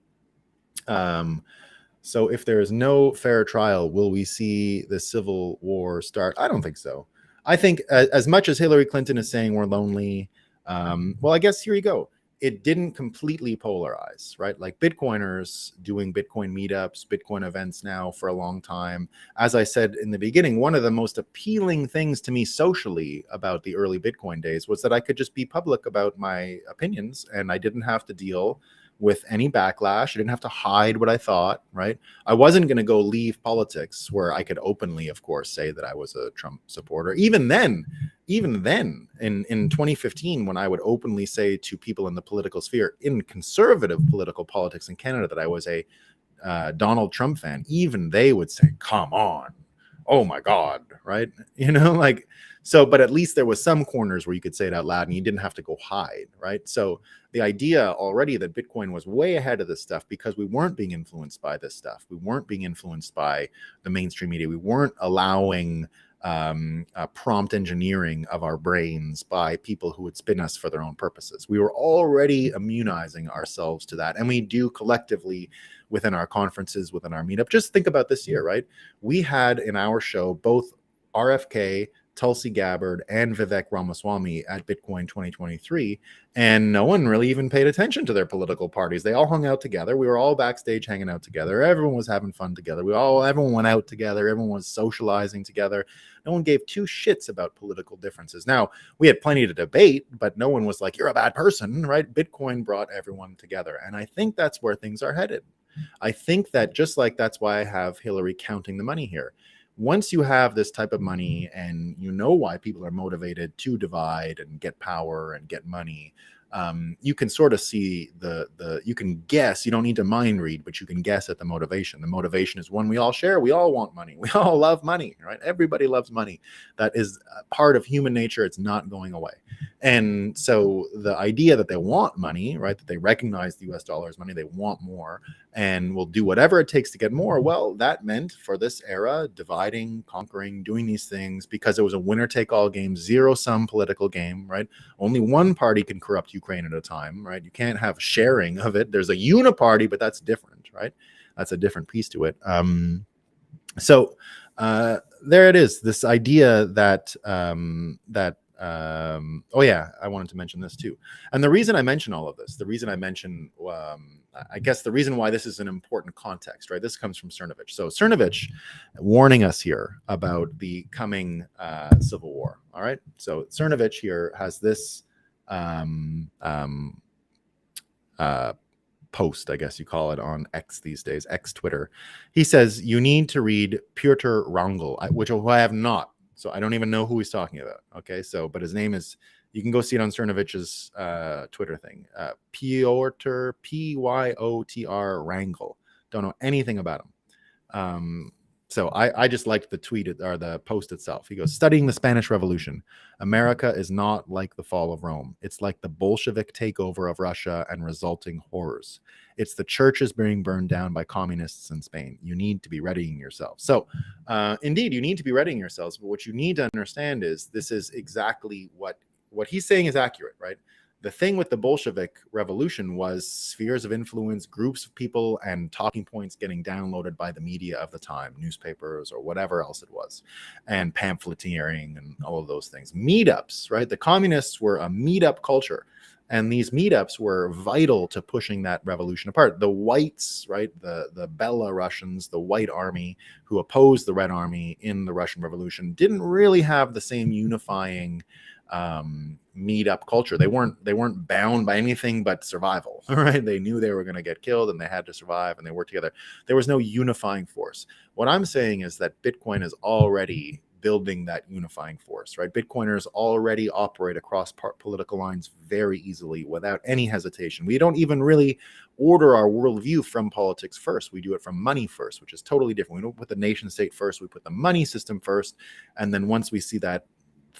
So if there is no fair trial, will we see the civil war start? I don't think so. I think as much as Hillary Clinton is saying we're lonely, well, I guess here you go. It didn't completely polarize, right? Like Bitcoiners doing Bitcoin meetups, Bitcoin events now for a long time. As I said in the beginning, one of the most appealing things to me socially about the early Bitcoin days was that I could just be public about my opinions and I didn't have to deal with any backlash. I didn't have to hide what I thought, right? I wasn't going to go leave politics where I could openly, of course, say that I was a Trump supporter. Even then, in 2015, when I would openly say to people in the political sphere, in conservative political politics in Canada, that I was a Donald Trump fan, even they would say, come on, oh my God, right? But at least there was some corners where you could say it out loud and you didn't have to go hide, right? So the idea already that Bitcoin was way ahead of this stuff because we weren't being influenced by this stuff. We weren't being influenced by the mainstream media. We weren't allowing prompt engineering of our brains by people who would spin us for their own purposes. We were already immunizing ourselves to that. And we do collectively within our conferences, within our meetup. Just think about this year, right? We had in our show both RFK, Tulsi Gabbard, and Vivek Ramaswamy at Bitcoin 2023, and no one really even paid attention to their political parties. They all hung out together. We were all backstage hanging out together. Everyone was having fun together. Everyone went out together. Everyone was socializing together. No one gave two shits about political differences. Now, we had plenty to debate, but no one was like, you're a bad person, right? Bitcoin brought everyone together, and I think that's where things are headed. I think that just like that's why I have Hillary counting the money here. once you have this type of money and you know why people are motivated to divide and get power and get money, you can sort of see you can guess. You don't need to mind read, but you can guess at the motivation. The motivation is one we all share. We all want money. We all love money, right? Everybody loves money. That is a part of human nature. It's not going away. And so the idea that they want money, right, that they recognize the US dollar as money, they want more and will do whatever it takes to get more. Well, that meant for this era, dividing, conquering, doing these things, because it was a winner take all game, zero sum political game, right? Only one party can corrupt Ukraine at a time, right? You can't have sharing of it. There's a uniparty, but that's different, right? That's a different piece to it. So there it is. This idea that oh yeah, I wanted to mention this too. And the reason I mention all of this, the reason I mention, I guess the reason why this is an important context, right? This comes from Cernovich. So Cernovich warning us here about the coming civil war. All right. So Cernovich here has this post, I guess you call it, on X these days, X Twitter. He says, you need to read Piotr Wrangel, which I have not. So I don't even know who he's talking about. Okay. So, but his name is, you can go see it on Cernovich's Twitter thing. Piotr, Pyotr Wrangel. Don't know anything about him. So I just liked the tweet or the post itself. He goes, studying the Spanish Revolution. America is not like the fall of Rome. It's like the Bolshevik takeover of Russia and resulting horrors. It's the churches being burned down by communists in Spain. You need to be readying yourselves. So indeed, you need to be readying yourselves. But what you need to understand is this is exactly what he's saying is accurate, right? The thing with the Bolshevik Revolution was spheres of influence, groups of people, and talking points getting downloaded by the media of the time, newspapers or whatever else it was, and pamphleteering and all of those things. Meetups, right? The communists were a meetup culture, and these meetups were vital to pushing that revolution apart. The whites, right? The Belarusians, the white army who opposed the Red Army in the Russian Revolution didn't really have the same unifying meetup culture. They weren't bound by anything but survival, right? They knew they were going to get killed and they had to survive, and they worked together. There was no unifying force. What I'm saying is that Bitcoin is already building that unifying force, right? Bitcoiners already operate across political lines very easily without any hesitation. We don't even really order our worldview from politics first. We do it from money first, which is totally different. We don't put the nation state first. We put the money system first. And then once we see that,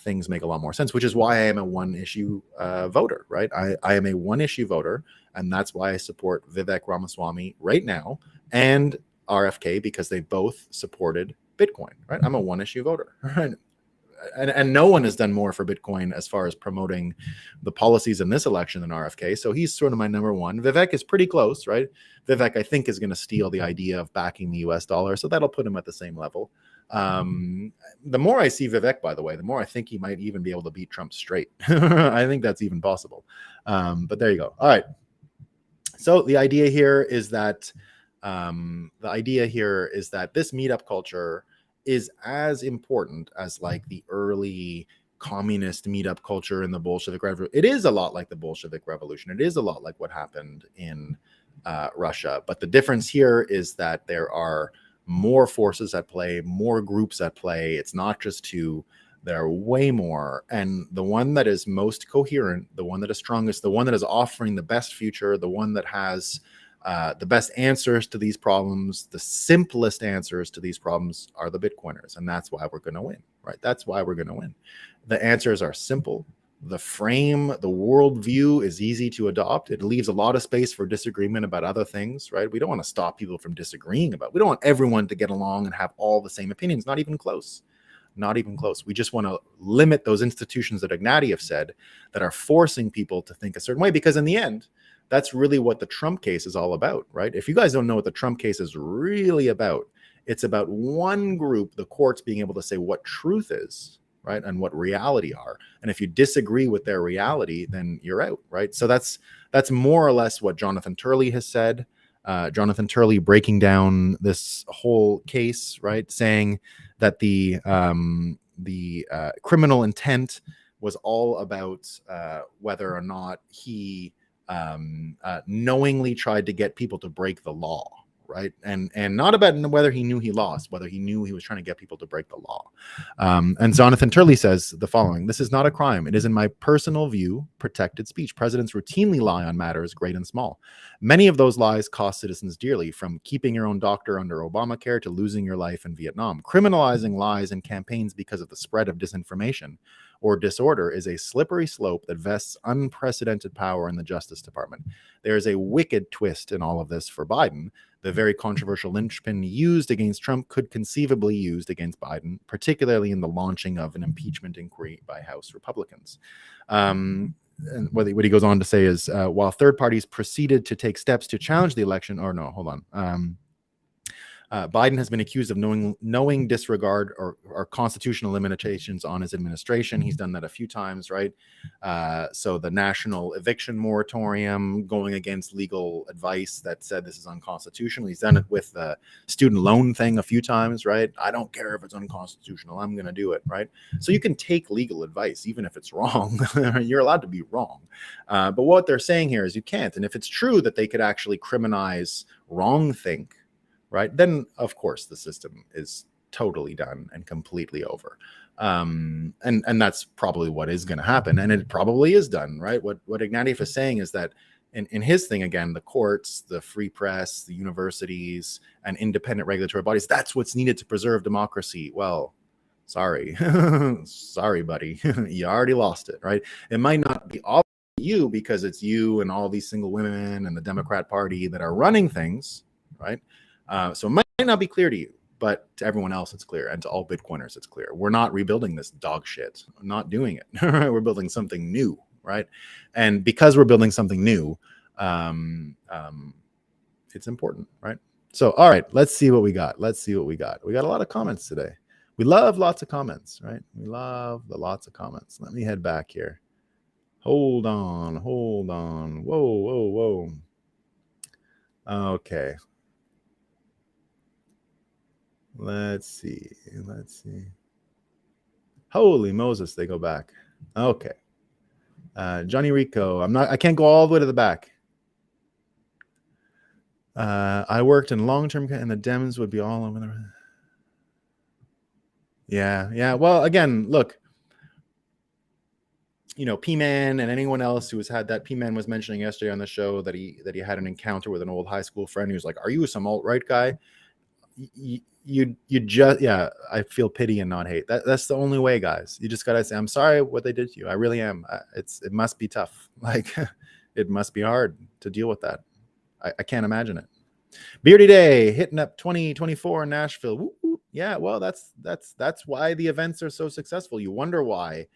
things make a lot more sense, which is why I am a one-issue voter, right? I am a one-issue voter, and that's why I support Vivek Ramaswamy right now and RFK, because they both supported Bitcoin, right? I'm a one-issue voter, right? And no one has done more for Bitcoin as far as promoting the policies in this election than RFK. So he's sort of my number one. Vivek is pretty close, right? Vivek, I think, is going to steal the idea of backing the US dollar. So that'll put him at the same level. The more I see Vivek, by the way, the more I think he might even be able to beat Trump straight. I think that's even possible. But there you go. All right. So the idea here is that this meetup culture is as important as like the early communist meetup culture in the Bolshevik Revolution. It is a lot like the Bolshevik Revolution. It is a lot like what happened in Russia. But the difference here is that there are more forces at play, more groups at play. It's not just two. There are way more. And the one that is most coherent, the one that is strongest, the one that is offering the best future, the one that has the best answers to these problems, the simplest answers to these problems are the Bitcoiners. And that's why we're going to win, right? That's why we're going to win. The answers are simple. The frame, the worldview is easy to adopt. It leaves a lot of space for disagreement about other things, right? We don't want to stop people from disagreeing we don't want everyone to get along and have all the same opinions, not even close. Not even close. We just want to limit those institutions that Ignatius said that are forcing people to think a certain way, because in the end, that's really what the Trump case is all about, right? If you guys don't know what the Trump case is really about, it's about one group, the courts, being able to say what truth is, right? And what reality are. And if you disagree with their reality, then you're out, right? So that's more or less what Jonathan Turley has said. Jonathan Turley breaking down this whole case, right? Saying that the criminal intent was all about whether or not he knowingly tried to get people to break the law, right? And not about whether he knew he lost, whether he knew he was trying to get people to break the law. And Jonathan Turley says the following: "This is not a crime. It is, in my personal view, protected speech. Presidents routinely lie on matters great and small. Many of those lies cost citizens dearly, from keeping your own doctor under Obamacare to losing your life in Vietnam. Criminalizing lies in campaigns because of the spread of disinformation or disorder is a slippery slope that vests unprecedented power in the Justice Department. There is a wicked twist in all of this for Biden. The very controversial linchpin used against Trump could conceivably be used against Biden, particularly in the launching of an impeachment inquiry by House Republicans." And what he goes on to say is, while third parties proceeded to take steps to challenge the election, or no, hold on. Biden has been accused of knowing disregard or constitutional limitations on his administration. He's done that a few times, right? So the national eviction moratorium, going against legal advice that said this is unconstitutional. He's done it with the student loan thing a few times, right? I don't care if it's unconstitutional. I'm going to do it, right? So you can take legal advice, even if it's wrong. You're allowed to be wrong. But what they're saying here is you can't. And if it's true that they could actually criminalize wrongthink, right, then of course the system is totally done and completely over. And that's probably what is going to happen, and it probably is done, right? What Ignatius is saying is that in his thing, again, the courts, the free press, the universities, and independent regulatory bodies, that's what's needed to preserve democracy. Well, sorry, sorry, buddy, you already lost it, right? It might not be obvious to you because it's you and all these single women and the Democrat Party that are running things, right? So it might not be clear to you, but to everyone else, it's clear. And to all Bitcoiners, it's clear. We're not rebuilding this dog shit. I'm not doing it. We're building something new, right? And because we're building something new, it's important, right? So, all right, let's see what we got. We got a lot of comments today. We love lots of comments, right? We love the lots of comments. Let me head back here. Hold on. Whoa. Okay. Let's see. Holy Moses, they go back. Okay. Johnny Rico, I can't go all the way to the back. I worked in long-term and the Dems would be all over the... Yeah. Well, again, look, P-Man and anyone else who has had that, P-Man was mentioning yesterday on the show that he had an encounter with an old high school friend who was like, "Are you some alt-right guy?" You just, yeah, I feel pity and not hate. That's the only way, guys. You just gotta say, I'm sorry what they did to you. I really am. It must be tough. Like, it must be hard to deal with that. I can't imagine it. Beardy Day hitting up 2024 in Nashville. Woo-hoo. Yeah, well, that's why the events are so successful. You wonder why.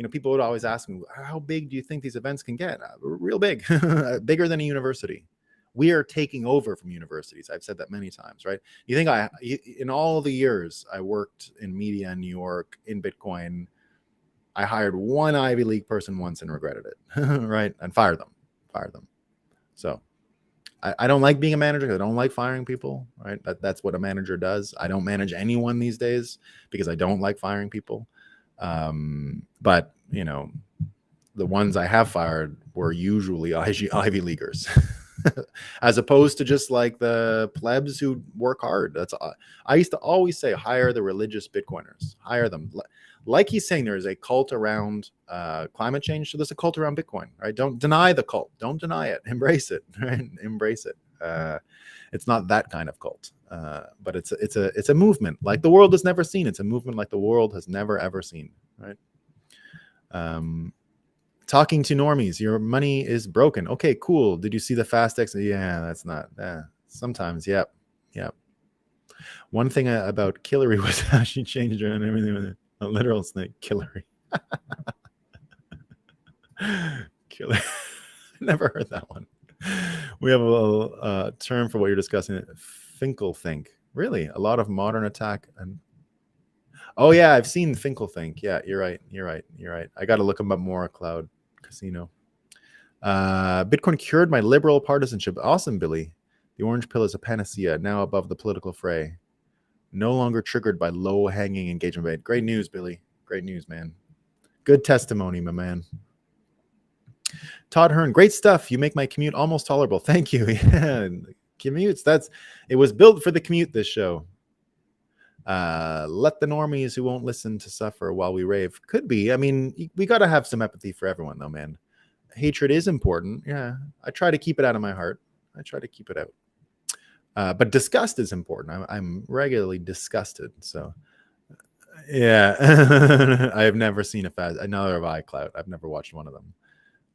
People would always ask me, how big do you think these events can get? Real big, bigger than a university. We are taking over from universities. I've said that many times, right? You think in all the years I worked in media in New York, in Bitcoin, I hired one Ivy League person once and regretted it, right? And fired them. So I don't like being a manager. I don't like firing people, right? That's what a manager does. I don't manage anyone these days because I don't like firing people. But, the ones I have fired were usually Ivy Leaguers. As opposed to just like the plebs who work hard. I used to always say, hire the religious Bitcoiners, hire them. Like he's saying, there is a cult around climate change. So there's a cult around Bitcoin, right? Don't deny the cult. Don't deny it. Embrace it, right? Embrace it. It's not that kind of cult, but it's a movement like the world has never seen. It's a movement like the world has never ever seen, right? Talking to normies, your money is broken. Okay, cool. Did you see the fast exit? Yeah, that's not. Sometimes, yep. One thing about Killary was how she changed her and everything with it. A literal snake, Killary. Killary. Never heard that one. We have a term for what you're discussing. Finkelthink. Really, a lot of modern attack and. Oh yeah, I've seen Finkelthink. Yeah, you're right. I got to look him up more. Cloud Casino. Bitcoin cured my liberal partisanship. Awesome, Billy. The orange pill is a panacea, now above the political fray. No longer triggered by low-hanging engagement bait. Great news, Billy. Great news, man. Good testimony, my man. Todd Hearn, great stuff. You make my commute almost tolerable. Thank you. Yeah, Commutes. It was built for the commute, this show. Let the normies who won't listen to suffer while we rave. Could be. I mean, we got to have some empathy for everyone, though, man. Hatred is important. Yeah. I try to keep it out of my heart. I try to keep it out. But disgust is important. I'm regularly disgusted. So, yeah. I have never seen another of iCloud. I've never watched one of them.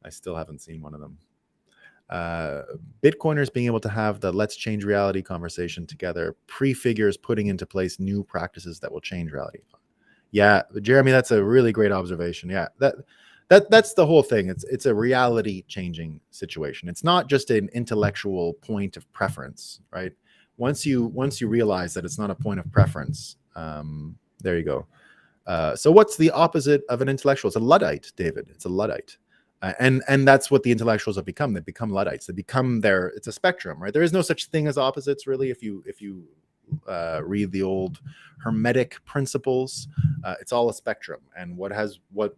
I still haven't seen one of them. Bitcoiners being able to have the let's change reality conversation together prefigures putting into place new practices that will change reality. Yeah, Jeremy, that's a really great observation. Yeah, that's the whole thing. It's a reality changing situation. It's not just an intellectual point of preference, right? Once you realize that it's not a point of preference, there you go. So what's the opposite of an intellectual? It's a Luddite, David. It's a Luddite. And that's what the intellectuals have become. They become Luddites. They become it's a spectrum, right? There is no such thing as opposites, really. If you read the old Hermetic principles, it's all a spectrum. And what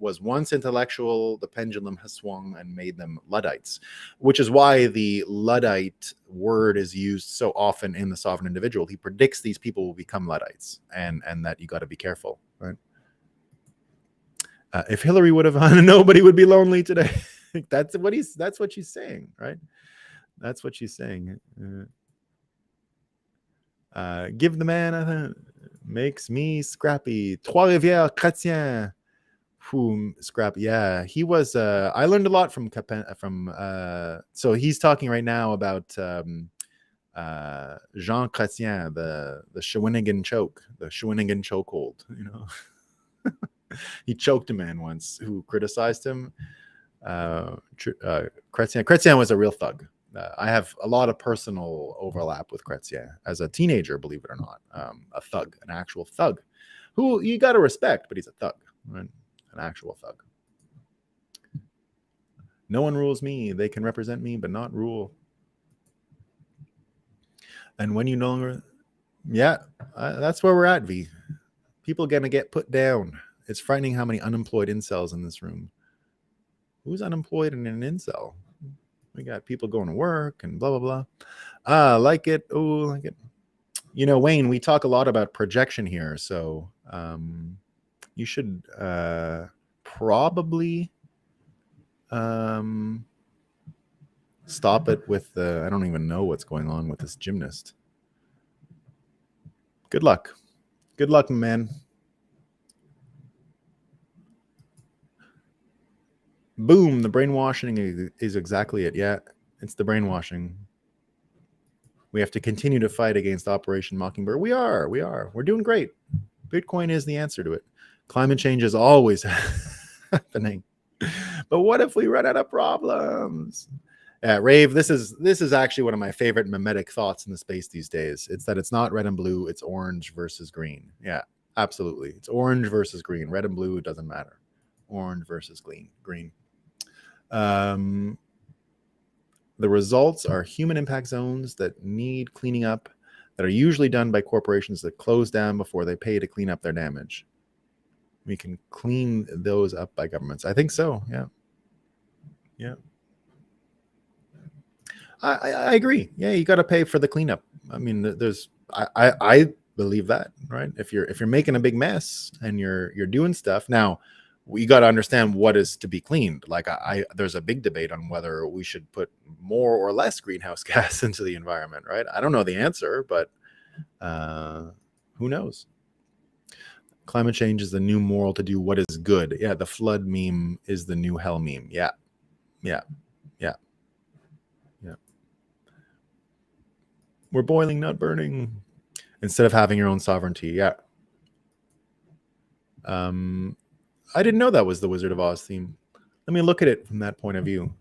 was once intellectual, the pendulum has swung and made them Luddites, which is why the Luddite word is used so often in The Sovereign Individual. He predicts these people will become Luddites, and that you got to be careful, right? If Hillary would have won, nobody would be lonely today. That's what she's saying, right? That's what she's saying. Give the man makes me scrappy. Trois-Rivières chrétien. Scrappy. Yeah, he was. I learned a lot from so he's talking right now about Jean Chrétien, the Shawinigan choke, the Shawinigan chokehold. You know. He choked a man once who criticized him. Chrétien was a real thug. I have a lot of personal overlap with Chrétien as a teenager, believe it or not. A thug, an actual thug, who you got to respect, but he's a thug, right? An actual thug. No one rules me. They can represent me, but not rule. And when you no longer, that's where we're at, V. People gonna get put down. It's frightening how many unemployed incels in this room. Who's unemployed in an incel? We got people going to work and blah, blah, blah. Like it. Oh, like it. You know, Wayne, we talk a lot about projection here. So you should probably stop it with I don't even know what's going on with this gymnast. Good luck. Good luck, man. Boom, the brainwashing is exactly it. Yeah, it's the brainwashing. We have to continue to fight against Operation Mockingbird. We are. We're doing great. Bitcoin is the answer to it. Climate change is always happening. But what if we run out of problems? Rave, this is actually one of my favorite mimetic thoughts in the space these days. It's that it's not red and blue, it's orange versus green. Yeah, absolutely. It's orange versus green. Red and blue, it doesn't matter. Orange versus green. The results are human impact zones that need cleaning up, that are usually done by corporations that close down before they pay to clean up their damage. We can clean those up by governments. I think so. Yeah. I agree. Yeah, you got to pay for the cleanup. I mean, I believe that, right? If you're making a big mess and you're doing stuff now. We got to understand what is to be cleaned. Like there's a big debate on whether we should put more or less greenhouse gas into the environment, right? I don't know the answer, but who knows? Climate change is the new moral to do what is good. Yeah, the flood meme is the new hell meme. Yeah. We're boiling, not burning. Instead of having your own sovereignty. Yeah. I didn't know that was the Wizard of Oz theme. Let me look at it from that point of view.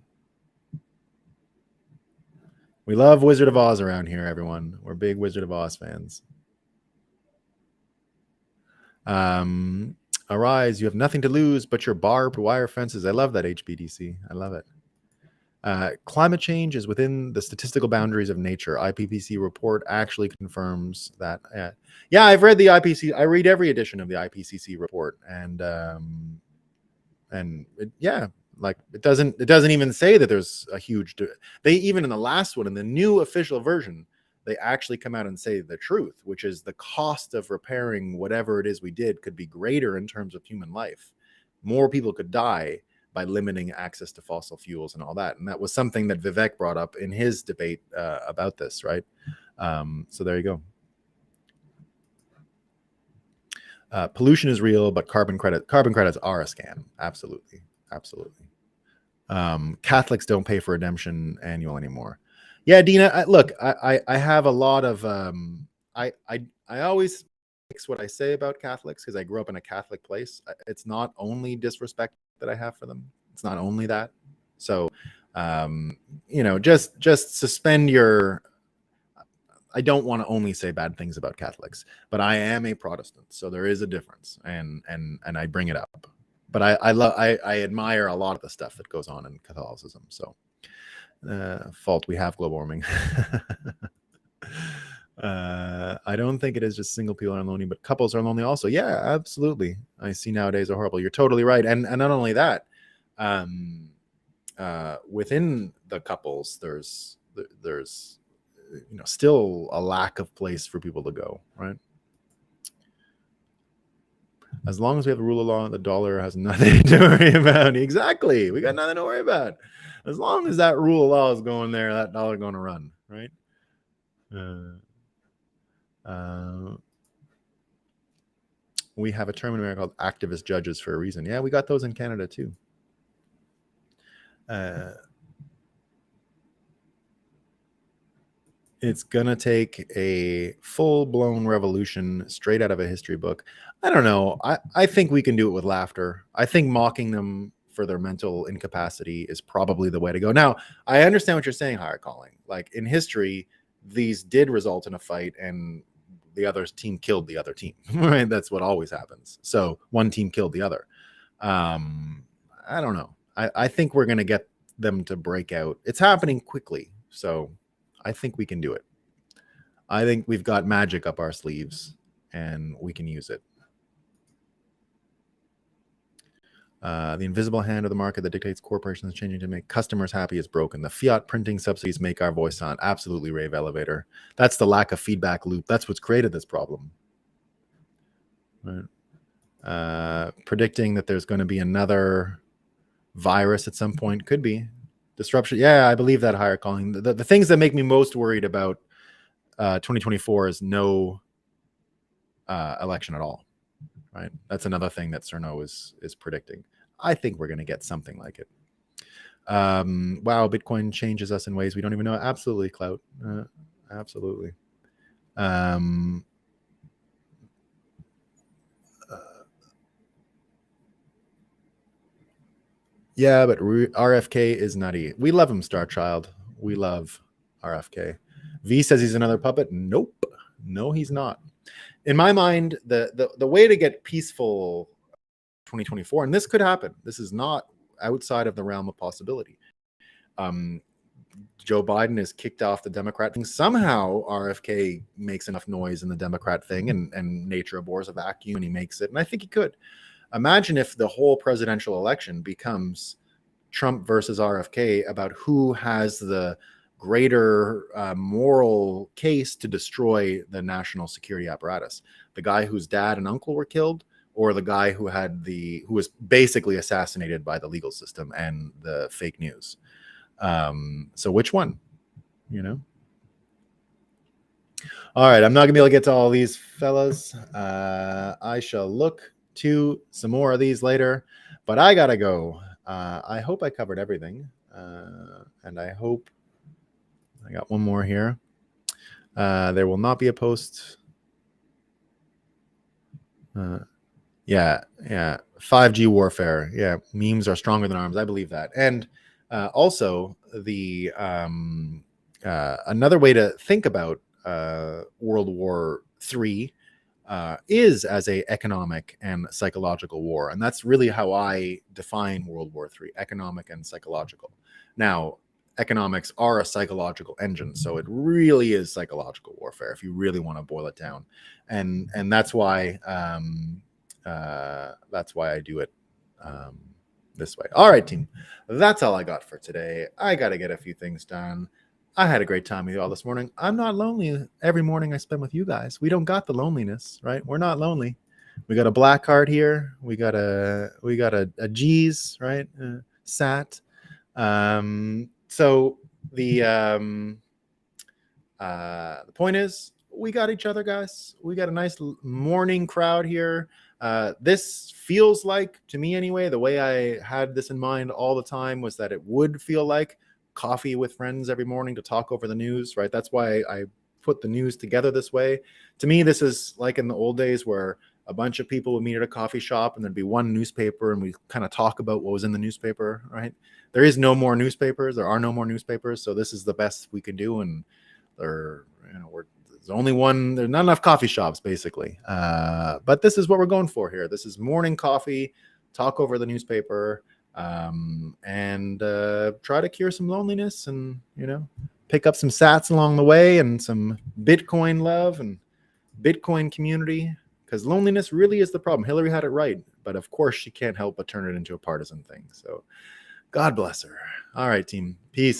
We love Wizard of Oz around here, everyone. We're big Wizard of Oz fans. Arise, you have nothing to lose but your barbed wire fences. I love that, HBDC. I love it. Climate change is within the statistical boundaries of nature. IPCC report actually confirms that. Yeah, I've read the IPCC. I read every edition of the IPCC report, and Like it doesn't even say that there's a huge. They even in the last one, in the new official version, they actually come out and say the truth, which is the cost of repairing whatever it is we did could be greater in terms of human life. More people could die by limiting access to fossil fuels and all that. And that was something that Vivek brought up in his debate about this, right? So there you go. Pollution is real, but carbon credits are a scam. Absolutely. Catholics don't pay for redemption annual anymore. Yeah, Dina, look, I have a lot of I always fix what I say about Catholics because I grew up in a Catholic place. It's not only disrespect that I have for them. It's not only that. So just suspend your. I don't want to only say bad things about Catholics, but I am a Protestant, so there is a difference, and I bring it up. But I admire a lot of the stuff that goes on in Catholicism. So, fault we have global warming. I don't think it is just single people are lonely, but couples are lonely also. Yeah, absolutely. I see nowadays are horrible. You're totally right, and not only that, within the couples, there's still a lack of place for people to go, right? As long as we have the rule of law, the dollar has nothing to worry about. Exactly. We got nothing to worry about. As long as that rule of law is going there, that dollar going to run, right? We have a term in America called activist judges for a reason. Yeah, we got those in Canada too. It's gonna take a full-blown revolution straight out of a history book. I don't know. I think we can do it with laughter. I think mocking them for their mental incapacity is probably the way to go. Now, I understand what you're saying, higher calling. Like in history, these did result in a fight and the other team killed the other team, right? That's what always happens. So one team killed the other. I don't know. I think we're gonna get them to break out. It's happening quickly. So I think we can do it. I think we've got magic up our sleeves and we can use it. The invisible hand of the market that dictates corporations changing to make customers happy is broken. The fiat printing subsidies make our voice sound. Absolutely, Rave Elevator. That's the lack of feedback loop. That's what's created this problem. Right. Predicting that there's going to be another virus at some point could be. Disruption. Yeah, I believe that, higher calling. The things that make me most worried about 2024 is no election at all. Right. That's another thing that Cerno is predicting. I think we're going to get something like it. Wow, Bitcoin changes us in ways we don't even know. Absolutely, Clout. Absolutely. Yeah, but RFK is nutty. We love him, Star Child. We love RFK. V says he's another puppet. Nope. No, he's not. In my mind, the way to get peaceful 2024, and this could happen. This is not outside of the realm of possibility. Joe Biden is kicked off the Democrat thing. Somehow RFK makes enough noise in the Democrat thing, and nature abhors a vacuum, and he makes it. And I think he could. Imagine if the whole presidential election becomes Trump versus RFK about who has the greater moral case to destroy the national security apparatus. The guy whose dad and uncle were killed, or the guy who was basically assassinated by the legal system and the fake news. So which one? All right, I'm not gonna be able to get to all these fellas. I shall look to some more of these later, but I gotta go. I hope I covered everything, and I hope I got one more here. There will not be a post. Yeah. 5G warfare. Yeah, memes are stronger than arms. I believe that. And also, the another way to think about World War III is as a economic and psychological war, and that's really how I define World War III: economic and psychological. Now, economics are a psychological engine, so it really is psychological warfare if you really want to boil it down, and that's why I do it this way. All right, team. That's all I got for today. I got to get a few things done. I had a great time with you all this morning. I'm not lonely every morning I spend with you guys. We don't got the loneliness, right? We're not lonely. We got a black card here. We got a G's, right? Sat. So the point is, we got each other, guys. We got a nice morning crowd here. This feels like, to me anyway, the way I had this in mind all the time was that it would feel like coffee with friends every morning to talk over the news, right? That's why I put the news together this way. To me, this is like in the old days where a bunch of people would meet at a coffee shop and there'd be one newspaper and we kind of talk about what was in the newspaper, right? There is no more newspapers. There are no more newspapers. So this is the best we can do. And there's only one, there's not enough coffee shops basically. But this is what we're going for here. This is morning coffee, talk over the newspaper, and try to cure some loneliness and, pick up some sats along the way and some Bitcoin love and Bitcoin community, because loneliness really is the problem. Hillary had it right, but of course she can't help but turn it into a partisan thing. So God bless her. All right, team. Peace.